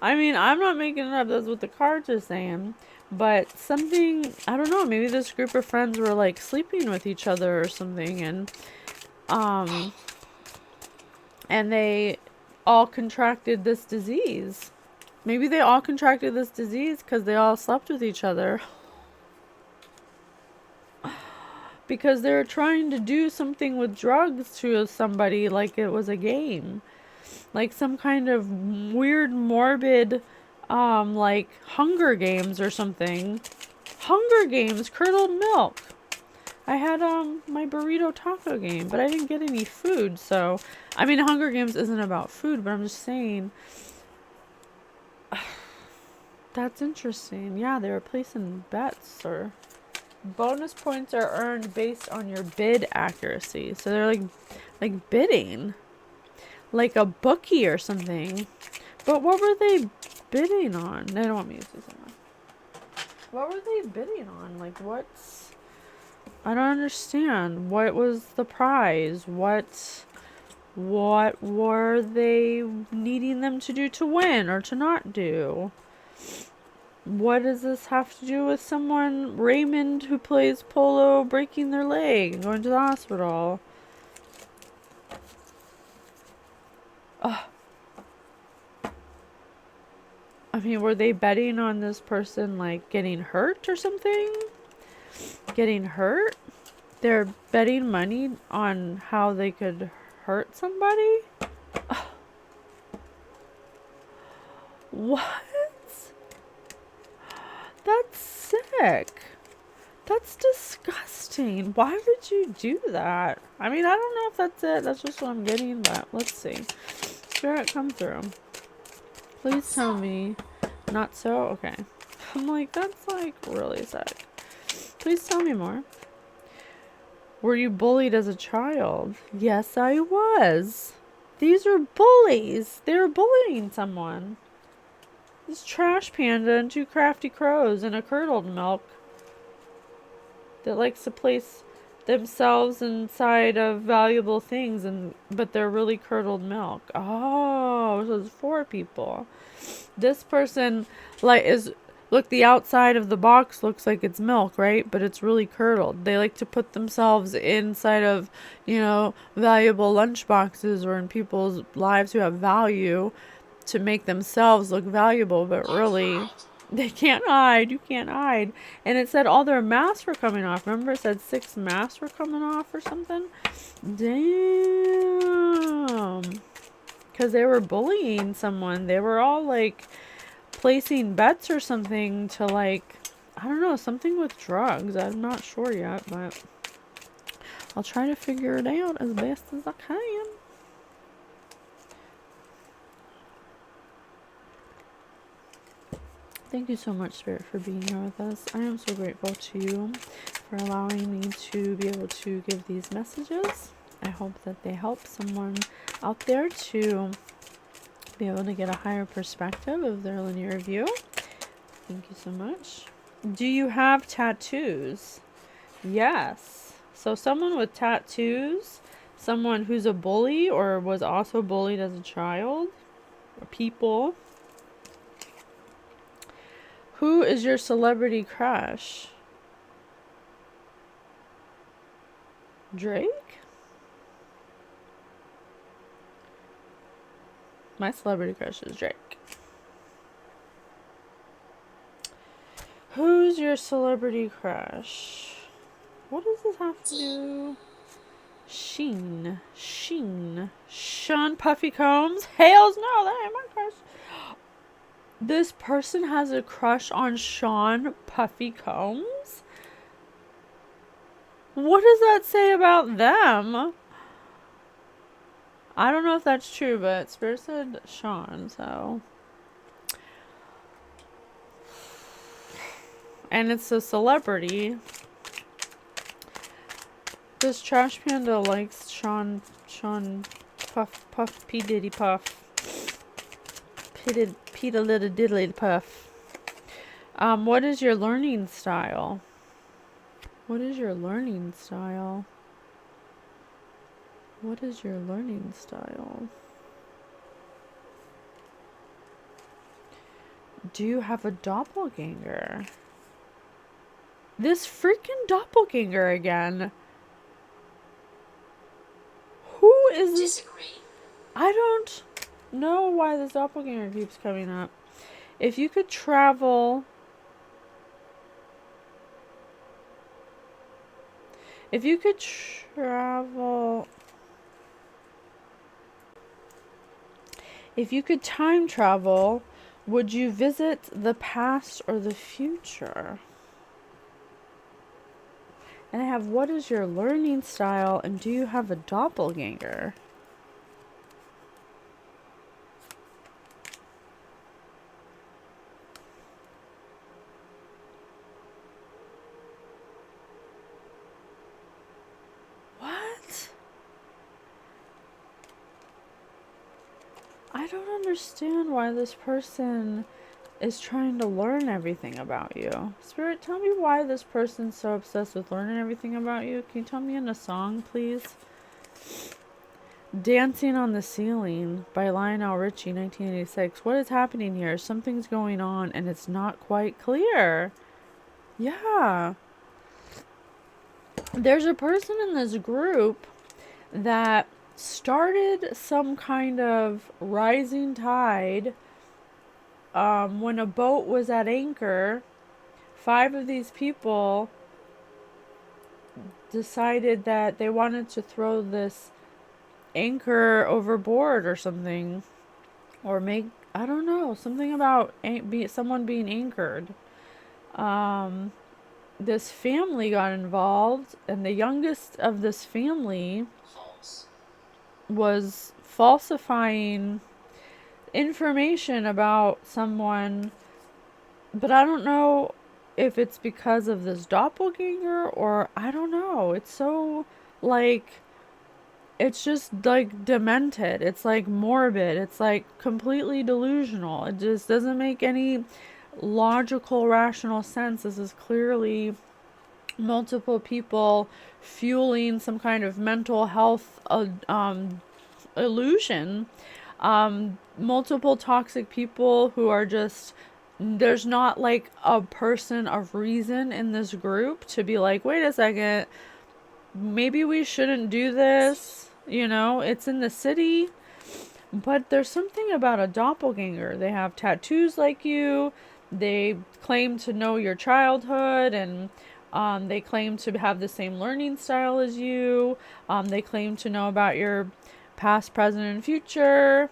I mean, I'm not making it up. That's what the cards are saying. But something, I don't know, maybe this group of friends were like sleeping with each other or something, um and they all contracted this disease. Maybe they all contracted this disease because they all slept with each other. Because they're trying to do something with drugs to somebody like it was a game. Like some kind of weird, morbid, like Hunger Games or something. Hunger Games, curdled milk. I had, my burrito taco game, but I didn't get any food, so... I mean, Hunger Games isn't about food, but I'm just saying... That's interesting. Yeah, they were placing bets, or... Bonus points are earned based on your bid accuracy. So they're like bidding. Like a bookie or something. But what were they bidding on? They don't want me to say something. What were they bidding on? Like what's... I don't understand. What was the prize? What were they needing them to do to win or to not do? What does this have to do with someone, Raymond, who plays polo, breaking their leg and going to the hospital? Ugh. I mean, were they betting on this person, like, getting hurt or something? Getting hurt? They're betting money on how they could hurt somebody? Ugh. What? That's sick. That's disgusting. Why would you do that? I mean, I don't know if that's it. That's just what I'm getting, but let's see. Spirit, come through. Please tell me. Not so? Okay. I'm like, that's like really sick. Please tell me more. Were you bullied as a child? Yes, I was. These are bullies. They were bullying someone. This trash panda and two crafty crows and a curdled milk that likes to place themselves inside of valuable things, but they're really curdled milk. Oh, so it's 4 people. This person look, the outside of the box looks like it's milk, right? But it's really curdled. They like to put themselves inside of, valuable lunch boxes or in people's lives who have value to make themselves look valuable, but really they can't hide. You can't hide. And it said all their masks were coming off. Remember, it said 6 masks were coming off or something? Damn. Because they were bullying someone. They were all like placing bets or something to, like, I don't know, something with drugs. I'm not sure yet, but I'll try to figure it out as best as I can. Thank you so much, Spirit, for being here with us. I am so grateful to you for allowing me to be able to give these messages. I hope that they help someone out there to be able to get a higher perspective of their linear view. Thank you so much. Do you have tattoos? Yes. So someone with tattoos, someone who's a bully or was also bullied as a child, or people. Who is your celebrity crush? Drake? My celebrity crush is Drake. Who's your celebrity crush? What does this have to do? Sheen. Sean Puffy Combs? Hells no, that ain't my crush. This person has a crush on Sean Puffy Combs? What does that say about them? I don't know if that's true, but Spirit said Sean, so. And it's a celebrity. This trash panda likes Sean Puff, P. Diddy Puff. Pete a little diddly puff. What is your learning style? What is your learning style? What is your learning style? Do you have a doppelganger? This freaking doppelganger again. Who is this? Disagree. I don't know why this doppelganger keeps coming up. If you could travel... If you could travel... If you could time travel, would you visit the past or the future? And I have, what is your learning style, and do you have a doppelganger? What? I don't understand why this person is trying to learn everything about you. Spirit, tell me why this person's so obsessed with learning everything about you. Can you tell me in a song, please? Dancing on the Ceiling by Lionel Richie, 1986. What is happening here? Something's going on and it's not quite clear. Yeah. There's a person in this group that started some kind of rising tide. When a boat was at anchor, 5 of these people decided that they wanted to throw this anchor overboard or something, or make, I don't know, something about someone being anchored. This family got involved, and the youngest of this family False. was falsifying information about someone, but I don't know if it's because of this doppelganger, or I don't know. It's so, like, it's just like demented. It's like morbid. It's like completely delusional. It just doesn't make any logical, rational sense. This is clearly multiple people fueling some kind of mental health illusion. Multiple toxic people who are just, there's not like a person of reason in this group to be like, wait a second, maybe we shouldn't do this. You know, it's in the city, but there's something about a doppelganger. They have tattoos like you. They claim to know your childhood, and they claim to have the same learning style as you. They claim to know about your past, present, and future.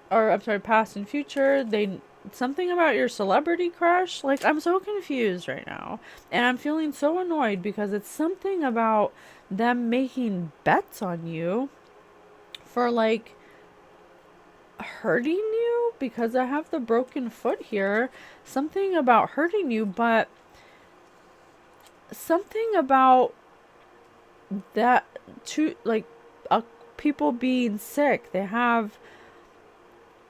Or, I'm sorry, past and future. They, something about your celebrity crush. Like, I'm so confused right now. And I'm feeling so annoyed because it's something about them making bets on you for, like, hurting you, because I have the broken foot here. Something about hurting you, but something about that, to, like, people being sick. They have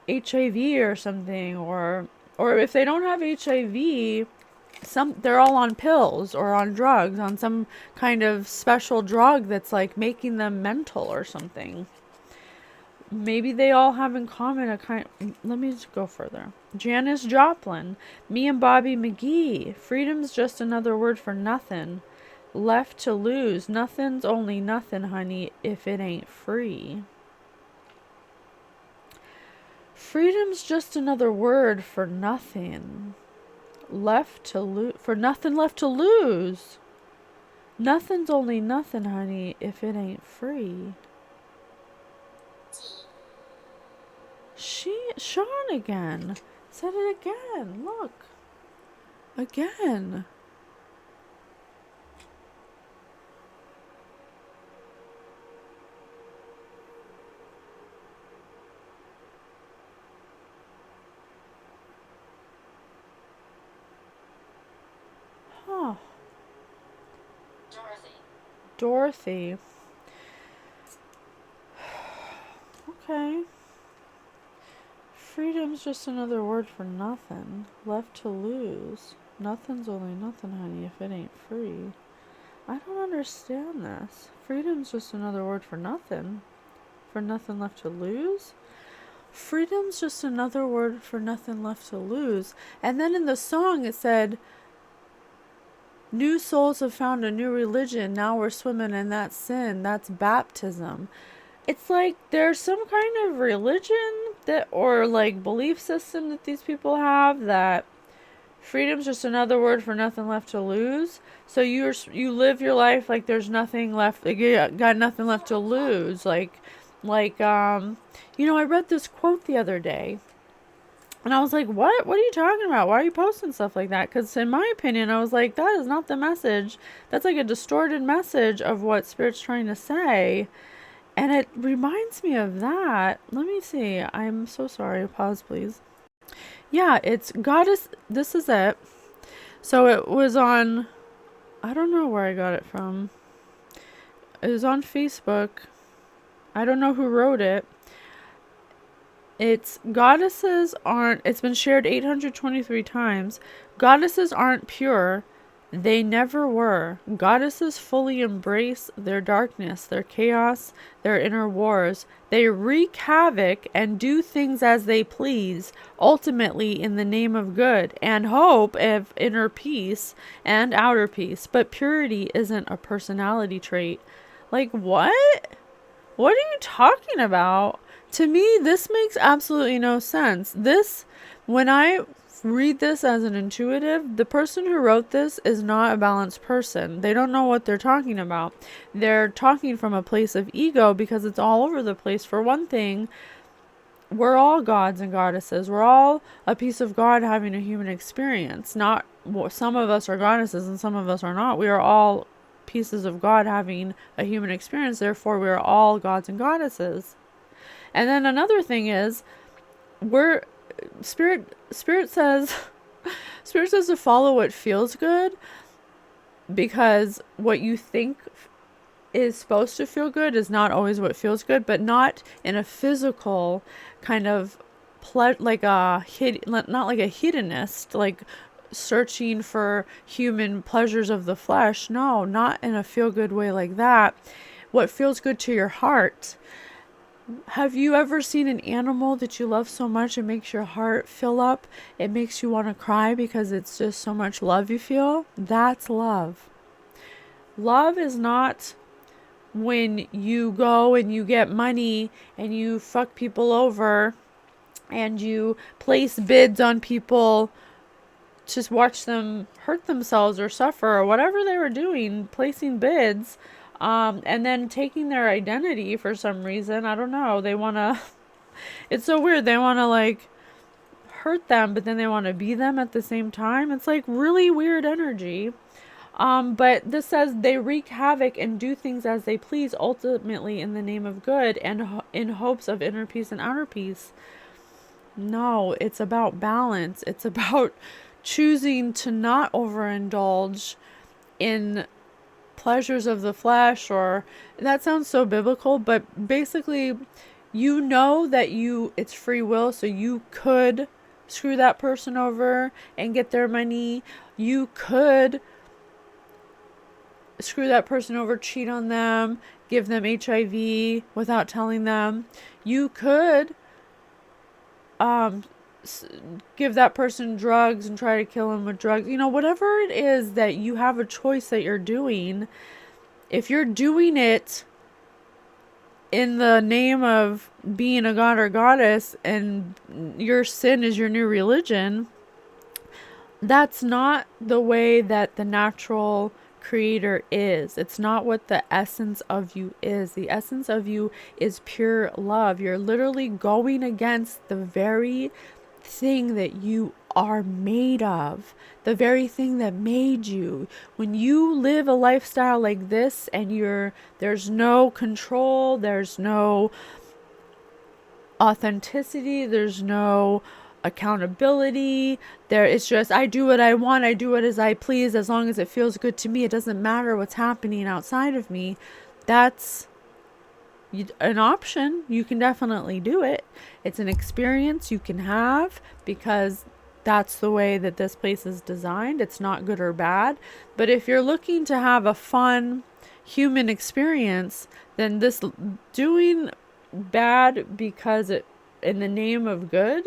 HIV or something, or if they don't have HIV, they're all on pills or on drugs, on some kind of special drug that's like making them mental or something. Maybe they all have in common a kind. Let me just go further. Janis Joplin, me and Bobby McGee. Freedom's just another word for nothing. Left to lose. Nothing's only nothing, honey, if it ain't free. Freedom's just another word for nothing. Left to lose. For nothing left to lose. Nothing's only nothing, honey, if it ain't free. Sean again. Said it again. Look. Again. Huh. Dorothy. Okay. Freedom's just another word for nothing. Left to lose. Nothing's only nothing, honey, if it ain't free. I don't understand this. Freedom's just another word for nothing. For nothing left to lose? Freedom's just another word for nothing left to lose. And then in the song it said, new souls have found a new religion. Now we're swimming in that sin. That's baptism. It's like there's some kind of religion that, or like belief system that these people have, that freedom's just another word for nothing left to lose. So you live your life like there's nothing left. Like you got nothing left to lose. I read this quote the other day, and I was like, what? What are you talking about? Why are you posting stuff like that? Because in my opinion, I was like, that is not the message. That's like a distorted message of what Spirit's trying to say. And it reminds me of that. Let me see. I'm so sorry. Pause, please. Yeah, it's Goddess. This is it. So it was on, I don't know where I got it from. It was on Facebook. I don't know who wrote it. It's goddesses aren't, it's been shared 823 times. Goddesses aren't pure. They never were. Goddesses fully embrace their darkness, their chaos, their inner wars. They wreak havoc and do things as they please, ultimately in the name of good and hope of inner peace and outer peace. But purity isn't a personality trait. Like, what? What are you talking about? To me, this makes absolutely no sense. When I read this as an intuitive, the person who wrote this is not a balanced person. They don't know what they're talking about. They're talking from a place of ego because it's all over the place. For one thing, we're all gods and goddesses. We're all a piece of God having a human experience. Not some of us are goddesses and some of us are not. We are all pieces of God having a human experience. Therefore, we are all gods and goddesses. And then another thing is, Spirit says to follow what feels good, because what you think is supposed to feel good is not always what feels good, but not in a physical kind of not like a hedonist, like searching for human pleasures of the flesh. No, not in a feel good way like that. What feels good to your heart. Have you ever seen an animal that you love so much it makes your heart fill up? It makes you want to cry because it's just so much love you feel? That's love. Love is not when you go and you get money and you fuck people over and you place bids on people to watch them hurt themselves or suffer or whatever they were doing, placing bids. And then taking their identity for some reason. I don't know. They want to, it's so weird. They want to like hurt them, but then they want to be them at the same time. It's like really weird energy. But this says they wreak havoc and do things as they please, ultimately in the name of good and in hopes of inner peace and outer peace. No, it's about balance. It's about choosing to not overindulge in pleasures of the flesh, or that sounds so biblical, but basically you know that it's free will, so you could screw that person over and get their money. You could screw that person over, cheat on them, give them HIV without telling them. You could give that person drugs and try to kill him with drugs. Whatever it is that you have a choice that you're doing, if you're doing it in the name of being a god or goddess and your sin is your new religion, that's not the way that the natural creator is. It's not what the essence of you is. The essence of you is pure love. You're literally going against the very thing that you are made of, the very thing that made you. When you live a lifestyle like this and there's no control, there's no authenticity, there's no accountability, it's just I do what I want, I do it as I please, as long as it feels good to me. It doesn't matter what's happening outside of me. That's an option. You can definitely do it. It's an experience you can have, because that's the way that this place is designed. It's not good or bad. But if you're looking to have a fun human experience, then this doing bad because it in the name of good,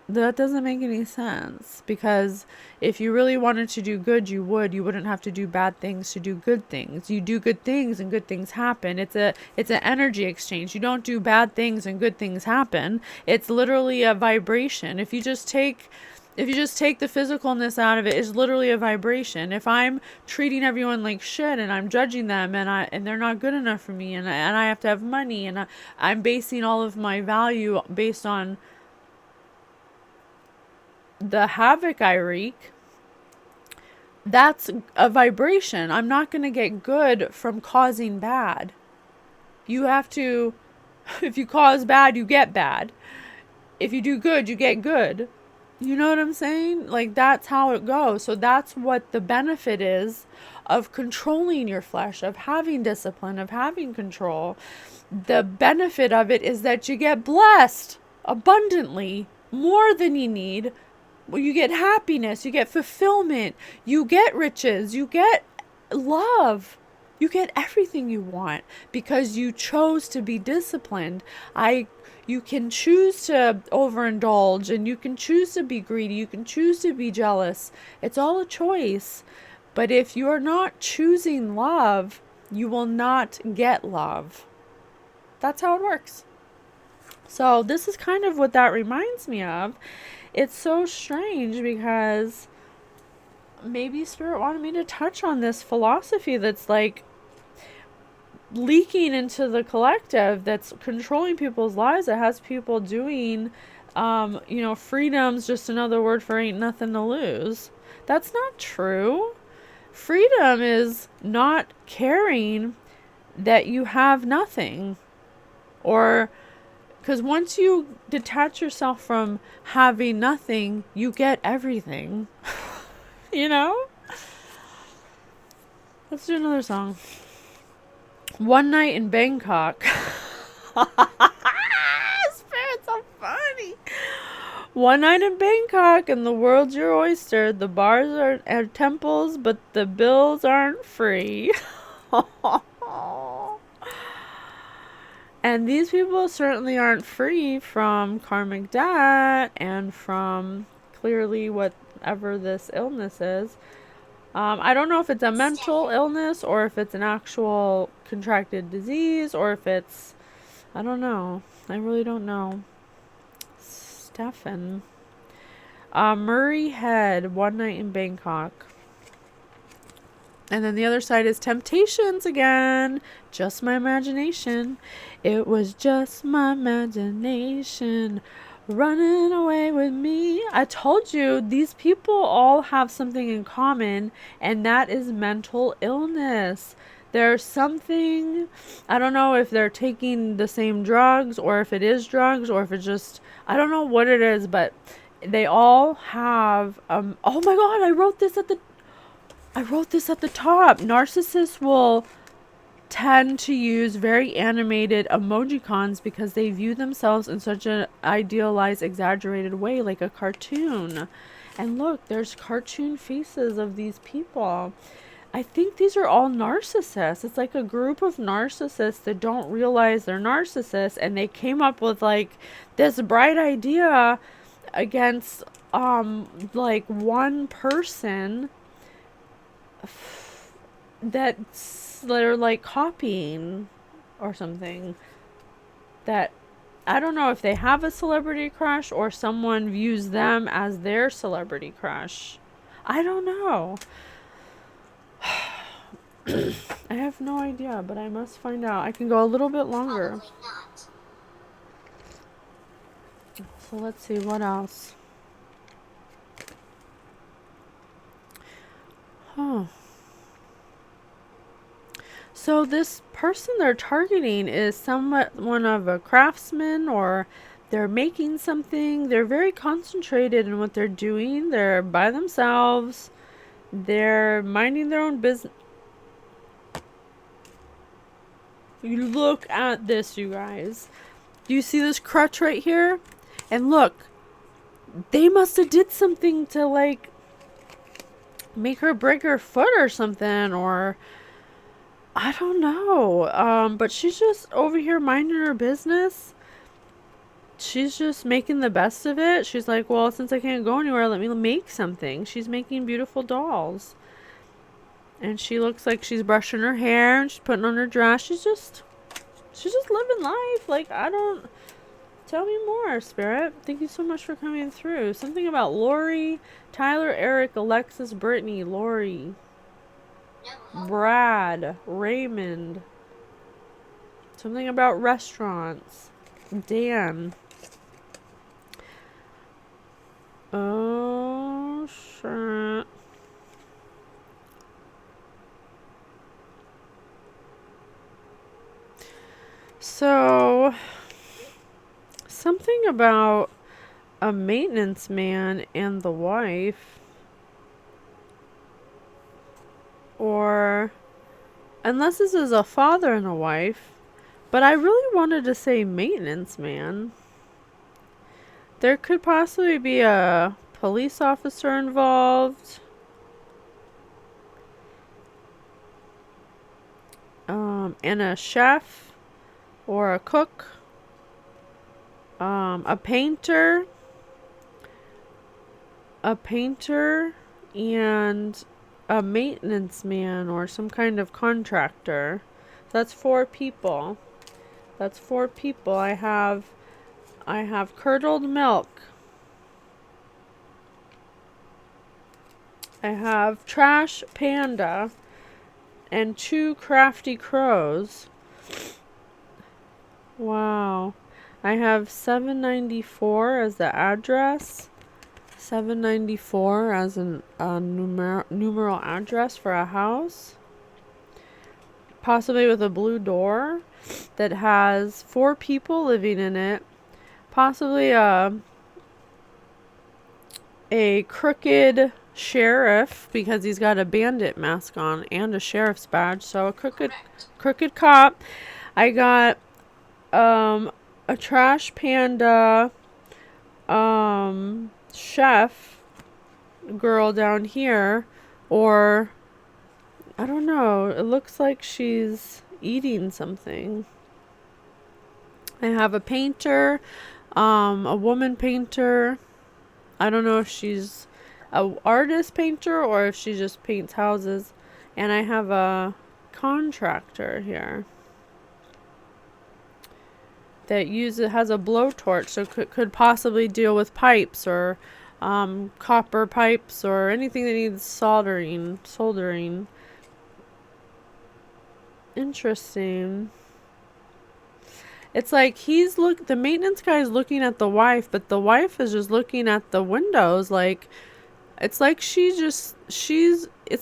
that doesn't make any sense. Because if you really wanted to do good, you wouldn't have to do bad things to do good things. You do good things and good things happen. It's an energy exchange. You don't do bad things and good things happen. It's literally a vibration. If you just take the physicalness out of it, it's literally a vibration. If I'm treating everyone like shit and I'm judging them and they're not good enough for me and I have to have money and I'm basing all of my value based on the havoc I wreak, that's a vibration. I'm not going to get good from causing bad. You have to, if you cause bad, you get bad. If you do good, you get good. You know what I'm saying? Like, that's how it goes. So that's what the benefit is of controlling your flesh, of having discipline, of having control. The benefit of it is that you get blessed abundantly, more than you need. You get happiness, you get fulfillment, you get riches, you get love. You get everything you want because you chose to be disciplined. You can choose to overindulge and you can choose to be greedy. You can choose to be jealous. It's all a choice. But if you're not choosing love, you will not get love. That's how it works. So this is kind of what that reminds me of. It's so strange because maybe Spirit wanted me to touch on this philosophy that's like leaking into the collective, that's controlling people's lives, that has people doing, freedom's just another word for ain't nothing to lose. That's not true. Freedom is not caring that you have nothing, or because once you detach yourself from having nothing, you get everything. You know? Let's do another song. One Night in Bangkok. Spirit's so funny. One night in Bangkok and the world's your oyster. The bars are temples, but the bills aren't free. And these people certainly aren't free from karmic debt and from clearly whatever this illness is. I don't know if it's a mental illness or if it's an actual contracted disease or if it's, I don't know. I really don't know. Stefan. Murray Head, One Night in Bangkok. And then the other side is Temptations again. Just my imagination. It was just my imagination running away with me. I told you, these people all have something in common, and that is mental illness. There's something, I don't know if they're taking the same drugs or if it is drugs or if it's just, I don't know what it is, but they all have, oh my God, I wrote this at the top. Narcissists will tend to use very animated emojicons because they view themselves in such an idealized, exaggerated way, like a cartoon. And look, there's cartoon faces of these people. I think these are all narcissists. It's like a group of narcissists that don't realize they're narcissists, and they came up with like this bright idea against like one person they're like copying or something, that I don't know if they have a celebrity crush or someone views them as their celebrity crush. I don't know. I have no idea, but I must find out. I can go a little bit longer. So let's see what else. Huh. So this person they're targeting is someone of a craftsman, or they're making something. They're very concentrated in what they're doing. They're by themselves. They're minding their own business. You look at this, you guys. Do you see this crutch right here? And look, they must have did something to like make her break her foot or something, or I don't know. But she's just over here minding her business. She's just making the best of it. She's like, well, since I can't go anywhere, let me make something. She's making beautiful dolls. And she looks like she's brushing her hair and she's putting on her dress. She's just living life. Like, I don't... Tell me more, Spirit. Thank you so much for coming through. Something about Lori, Tyler, Eric, Alexis, Brittany, Lori, Brad, Raymond. Something about restaurants. Dan. Oh, shit. So, something about a maintenance man and the wife. Or, unless this is a father and a wife. But I really wanted to say maintenance man. There could possibly be a police officer involved. And a chef or a cook. A painter. And a maintenance man or some kind of contractor. That's 4 people. I have curdled milk. I have trash panda and 2 crafty crows. Wow. I have 794 as the address. 794 as a numeral address for a house. Possibly with a blue door that has 4 people living in it. Possibly a crooked sheriff because he's got a bandit mask on and a sheriff's badge. So a crooked cop. I got a trash panda chef girl down here, or I don't know, it looks like she's eating something. I have a painter, a woman painter. I don't know if she's an artist painter or if she just paints houses. And I have a contractor here that has a blowtorch, so could possibly deal with pipes or copper pipes or anything that needs soldering. Interesting. It's like the maintenance guy is looking at the wife, but the wife is just looking at the windows. Like, it's like it's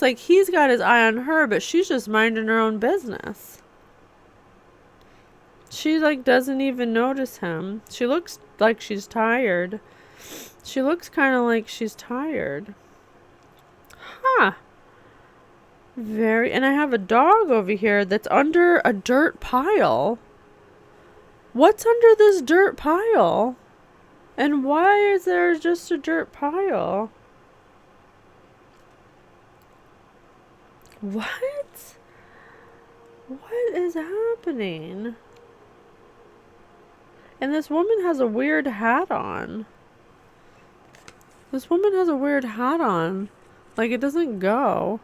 like he's got his eye on her, but she's just minding her own business. She like doesn't even notice him. She looks like she's tired. She looks kind of like she's tired. Huh. And I have a dog over here that's under a dirt pile. What's under this dirt pile? And why is there just a dirt pile? What? What is happening? And this woman has a weird hat on. Like, it doesn't go.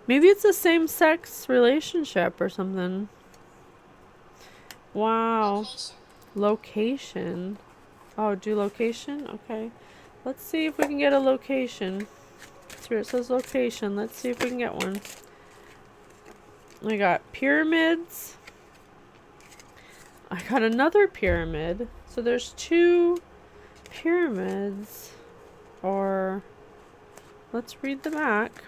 Maybe it's a same-sex relationship or something. Wow. Location. Oh, do location? Okay. Let's see if we can get a location. Here it says location. Let's see if we can get one. I got pyramids. I got another pyramid. So there's 2 pyramids. Or let's read the back.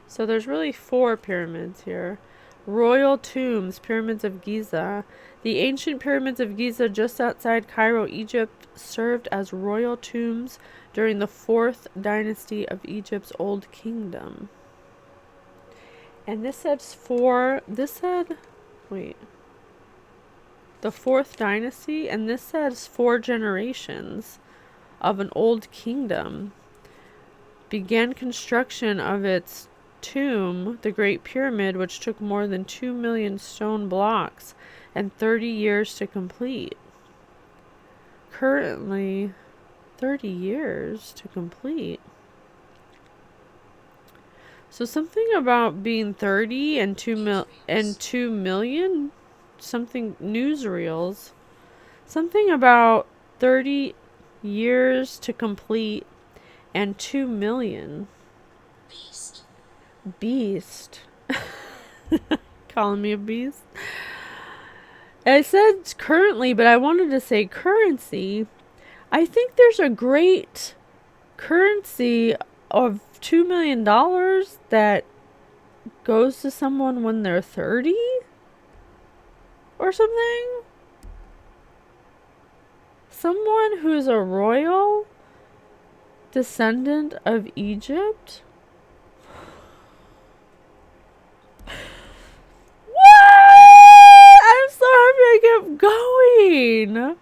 So there's really 4 pyramids here. Royal tombs, pyramids of Giza. The ancient pyramids of Giza just outside Cairo, Egypt, served as royal tombs during the 4th dynasty of Egypt's Old Kingdom. And this said, the the fourth dynasty, and this says 4 generations of an old kingdom began construction of its tomb, the Great Pyramid, which took more than 2 million stone blocks and 30 years to complete. Currently, 30 years to complete. So something about being 30 and 2 million, something newsreels. Something about 30 years to complete and 2 million. Beast. Beast. Calling me a beast. I said currently, but I wanted to say currency. I think there's a great currency of $2 million that goes to someone when they're 30 or something. Someone who's a royal descendant of Egypt. What? I'm so happy I kept going.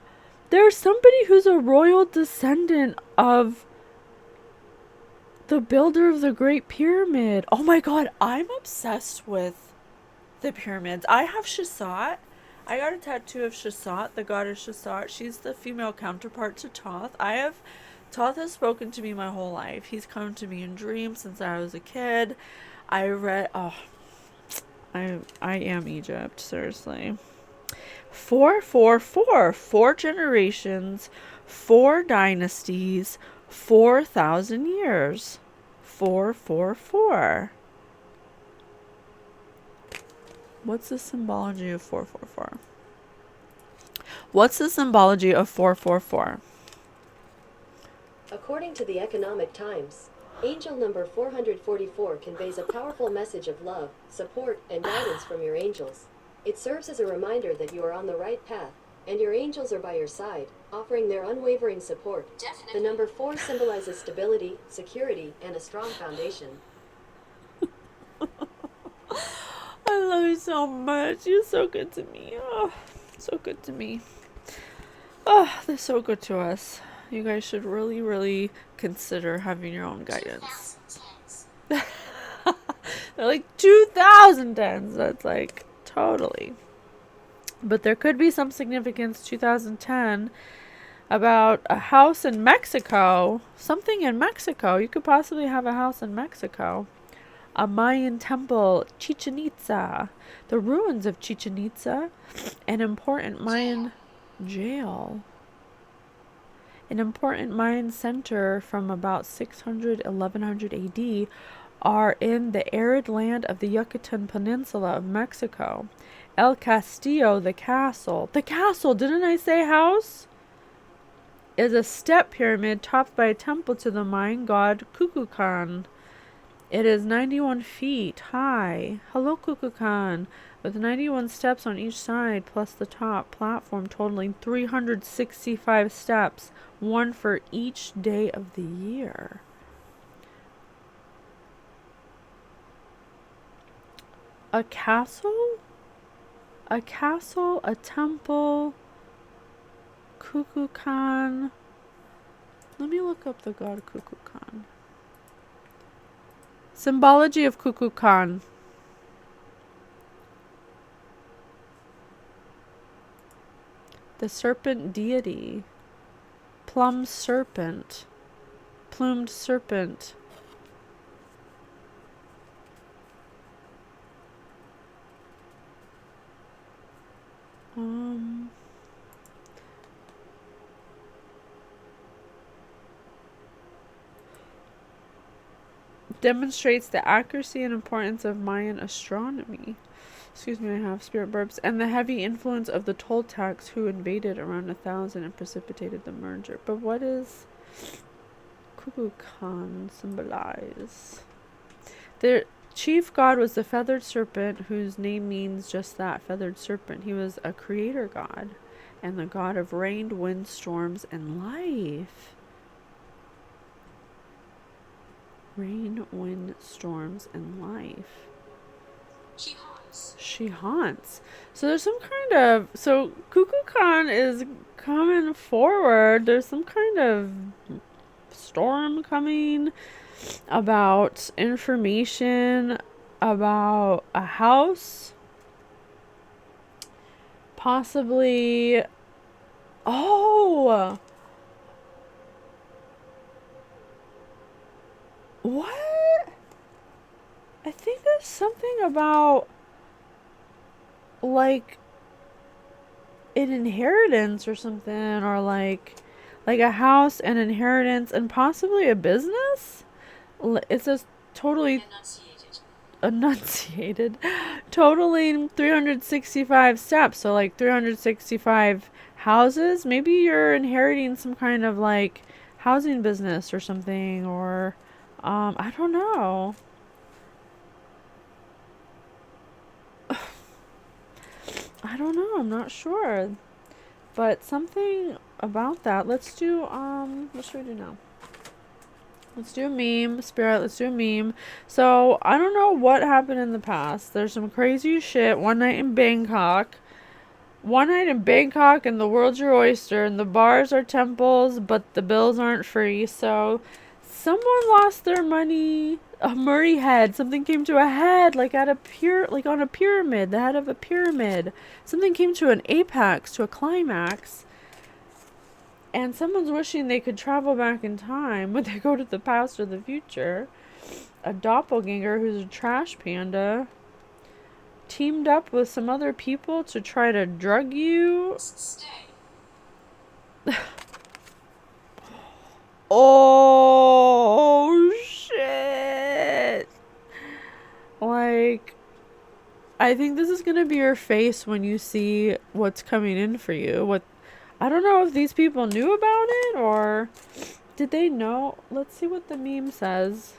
There's somebody who's a royal descendant of the builder of the Great Pyramid. Oh my god, I'm obsessed with the pyramids. I have Shasat. I got a tattoo of Shasat, the goddess Shasat. She's the female counterpart to Thoth. Thoth has spoken to me my whole life. He's come to me in dreams since I was a kid. I am Egypt, seriously. 444, 4 generations, 4 dynasties, 4,000 years. 444. What's the symbology of 444? What's the symbology of 444? According to the Economic Times, angel number 444 conveys a powerful message of love, support, and guidance from your angels. It serves as a reminder that you are on the right path, and your angels are by your side, offering their unwavering support. Definitely. The number 4 symbolizes stability, security, and a strong foundation. I love you so much. You're so good to me. Oh, so good to me. Oh, they're so good to us. You guys should really, really consider having your own guidance. 2010s. They're like 2010s. That's like totally. But there could be some significance 2010 about a house in Mexico. Something in Mexico. You could possibly have a house in Mexico. A Mayan temple, Chichen Itza. The ruins of Chichen Itza. An important Mayan jail. An important Mayan center from about 600, 1100 AD are in the arid land of the Yucatan Peninsula of Mexico. El Castillo, the castle. The castle, didn't I say house? Is a step pyramid topped by a temple to the Mayan god Kukulkan. It is 91 feet high. Hello, Kukulkan. With 91 steps on each side, plus the top platform totaling 365 steps, one for each day of the year. A castle? A castle, a temple, Kukulkan. Let me look up the god Kukulkan. Symbology of Kukulkan. The serpent deity. Plumed serpent. Plumed serpent. Demonstrates the accuracy and importance of Mayan astronomy. Excuse me, I have spirit burps. And the heavy influence of the Toltecs who invaded around 1000 and precipitated the merger. But what does Kukulkan symbolize? The chief god was the feathered serpent, whose name means just that, feathered serpent. He was a creator god and the god of rain, wind, storms, and life. Rain, wind, storms, and life. Jihad. She haunts. So there's some kind of, so Kukulkan is coming forward. There's some kind of storm coming about information about a house. Possibly. Oh! What? I think there's something about like an inheritance or something, or like a house, an inheritance, and possibly a business. It's a totally enunciated, totaling 365 steps. So like 365 houses. Maybe you're inheriting some kind of like housing business or something, or I don't know. I don't know. I'm not sure. But something about that. Let's do, what should we do now? Let's do a meme. Spirit, let's do a meme. So, I don't know what happened in the past. There's some crazy shit. One night in Bangkok. One night in Bangkok and the world's your oyster. And the bars are temples, but the bills aren't free. So, someone lost their money. A Murray head. Something came to a head, like at a like on a pyramid, the head of a pyramid. Something came to an apex, to a climax. And someone's wishing they could travel back in time when they go to the past or the future. A doppelganger who's a trash panda teamed up with some other people to try to drug you. Stay. Oh, shit. Like, I think this is going to be your face when you see what's coming in for you. I don't know if these people knew about it or did they know? Let's see what the meme says.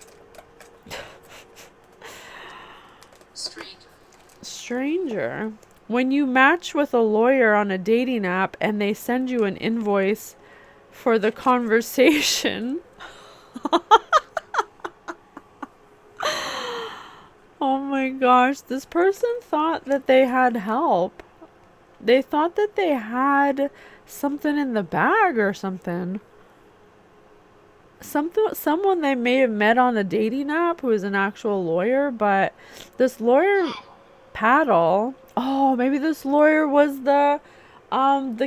Stranger. When you match with a lawyer on a dating app and they send you an invoice for the conversation. Oh my gosh, this person thought that they had help. They thought that they had something in the bag or something. Someone they may have met on a dating app who is an actual lawyer, but this lawyer Paddle. Oh, maybe this lawyer was the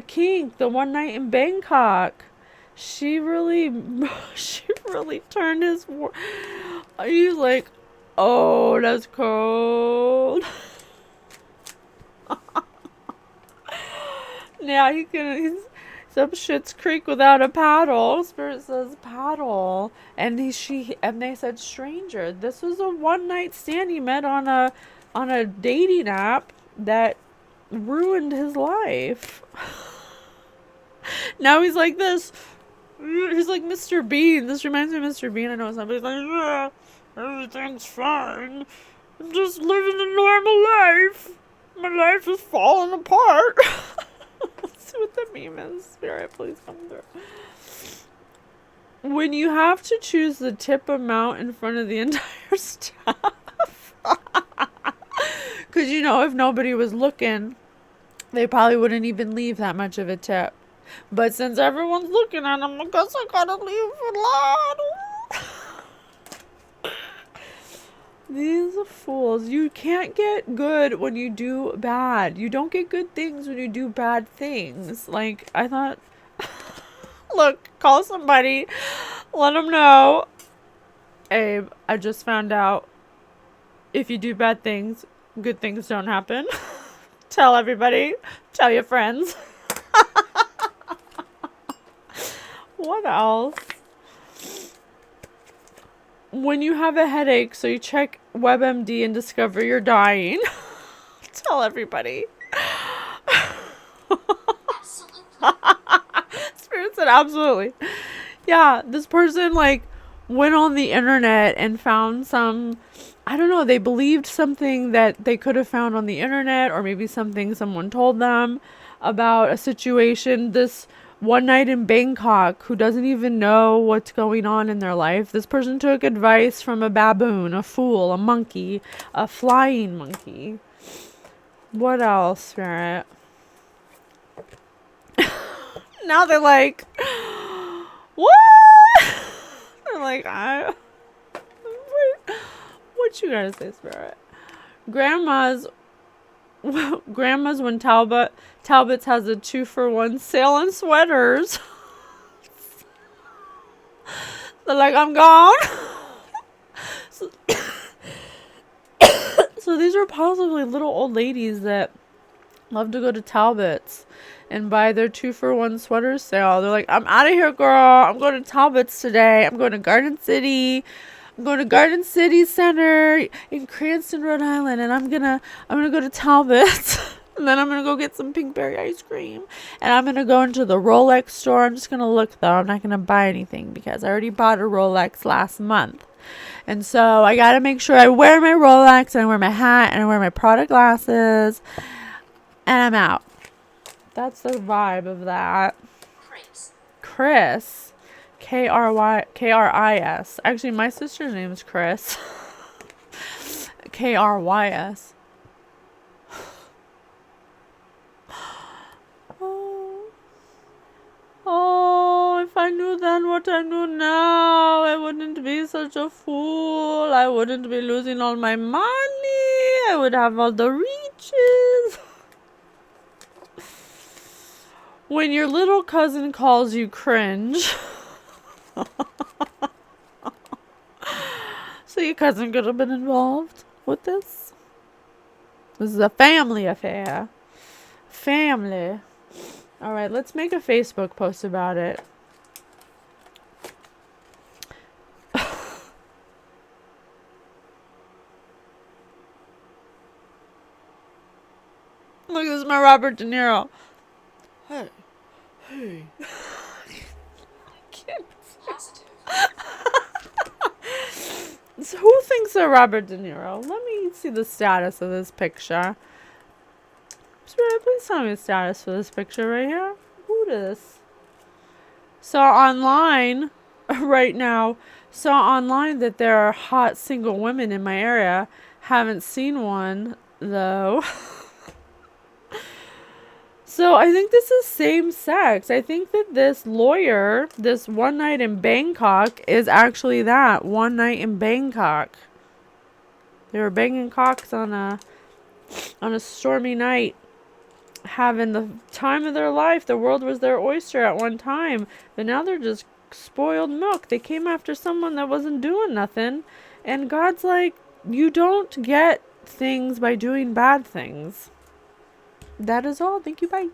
kink, the one night in Bangkok. She really turned his he's like, oh, that's cold. Now he's up Schitt's Creek without a paddle. Spirit says paddle. And they said stranger. This was a one night stand he met on a dating app that ruined his life. Now he's like this. He's like Mr. Bean. This reminds me of Mr. Bean. I know it's not, but he's like, yeah, everything's fine. I'm just living a normal life. My life is falling apart. Let's see what the meme is. Spirit, please come through. When you have to choose the tip amount in front of the entire staff. Because, if nobody was looking, they probably wouldn't even leave that much of a tip. But since everyone's looking at them, I guess I gotta leave a lot. These are fools. You can't get good when you do bad. You don't get good things when you do bad things. Like, I thought, look, call somebody. Let them know. Abe, I just found out if you do bad things, good things don't happen. Tell everybody. Tell your friends. What else? When you have a headache, so you check WebMD and discover you're dying. Tell everybody. Spirit said absolutely. Yeah, this person went on the internet and found some, I don't know, they believed something that they could have found on the internet, or maybe something someone told them about a situation. This one night in Bangkok, who doesn't even know what's going on in their life. This person took advice from a baboon, a fool, a monkey, a flying monkey. What else, Spirit? Now they're like, what? They're like, what you gotta say, Spirit? Grandma's when Talbot's has a 2-for-1 sale on sweaters. They're like, I'm gone. so, so these are possibly little old ladies that love to go to Talbot's and buy their 2-for-1 sweater sale. They're like, I'm out of here, girl. I'm going to Talbot's today. I'm going to Garden City. I'm going to Garden City Center in Cranston, Rhode Island, and I'm gonna go to Talbot's. And then I'm gonna go get some pinkberry ice cream. And I'm gonna go into the Rolex store. I'm just gonna look though. I'm not gonna buy anything because I already bought a Rolex last month. And so I gotta make sure I wear my Rolex and I wear my hat and I wear my Prada glasses. And I'm out. That's the vibe of that. Chris. Kris. Actually, my sister's name is Chris. Krys. Oh, if I knew then what I knew now, I wouldn't be such a fool. I wouldn't be losing all my money. I would have all the riches. When your little cousin calls you cringe. So your cousin could have been involved with this. This is a family affair. Family. All right, let's make a Facebook post about it. Look, this is my Robert De Niro. Hey. I can't. So who thinks of Robert De Niro? Let me see the status of this picture. Spirit, please tell me the status for this picture right here. Who this? Saw online right now. Saw online that there are hot single women in my area. Haven't seen one though. So I think this is same sex. I think that this lawyer, this one night in Bangkok, is actually that. One night in Bangkok. They were banging cocks on a stormy night, having the time of their life. The world was their oyster at one time, but now they're just spoiled milk. They came after someone that wasn't doing nothing, and God's like, you don't get things by doing bad things. That is all. Thank you. Bye.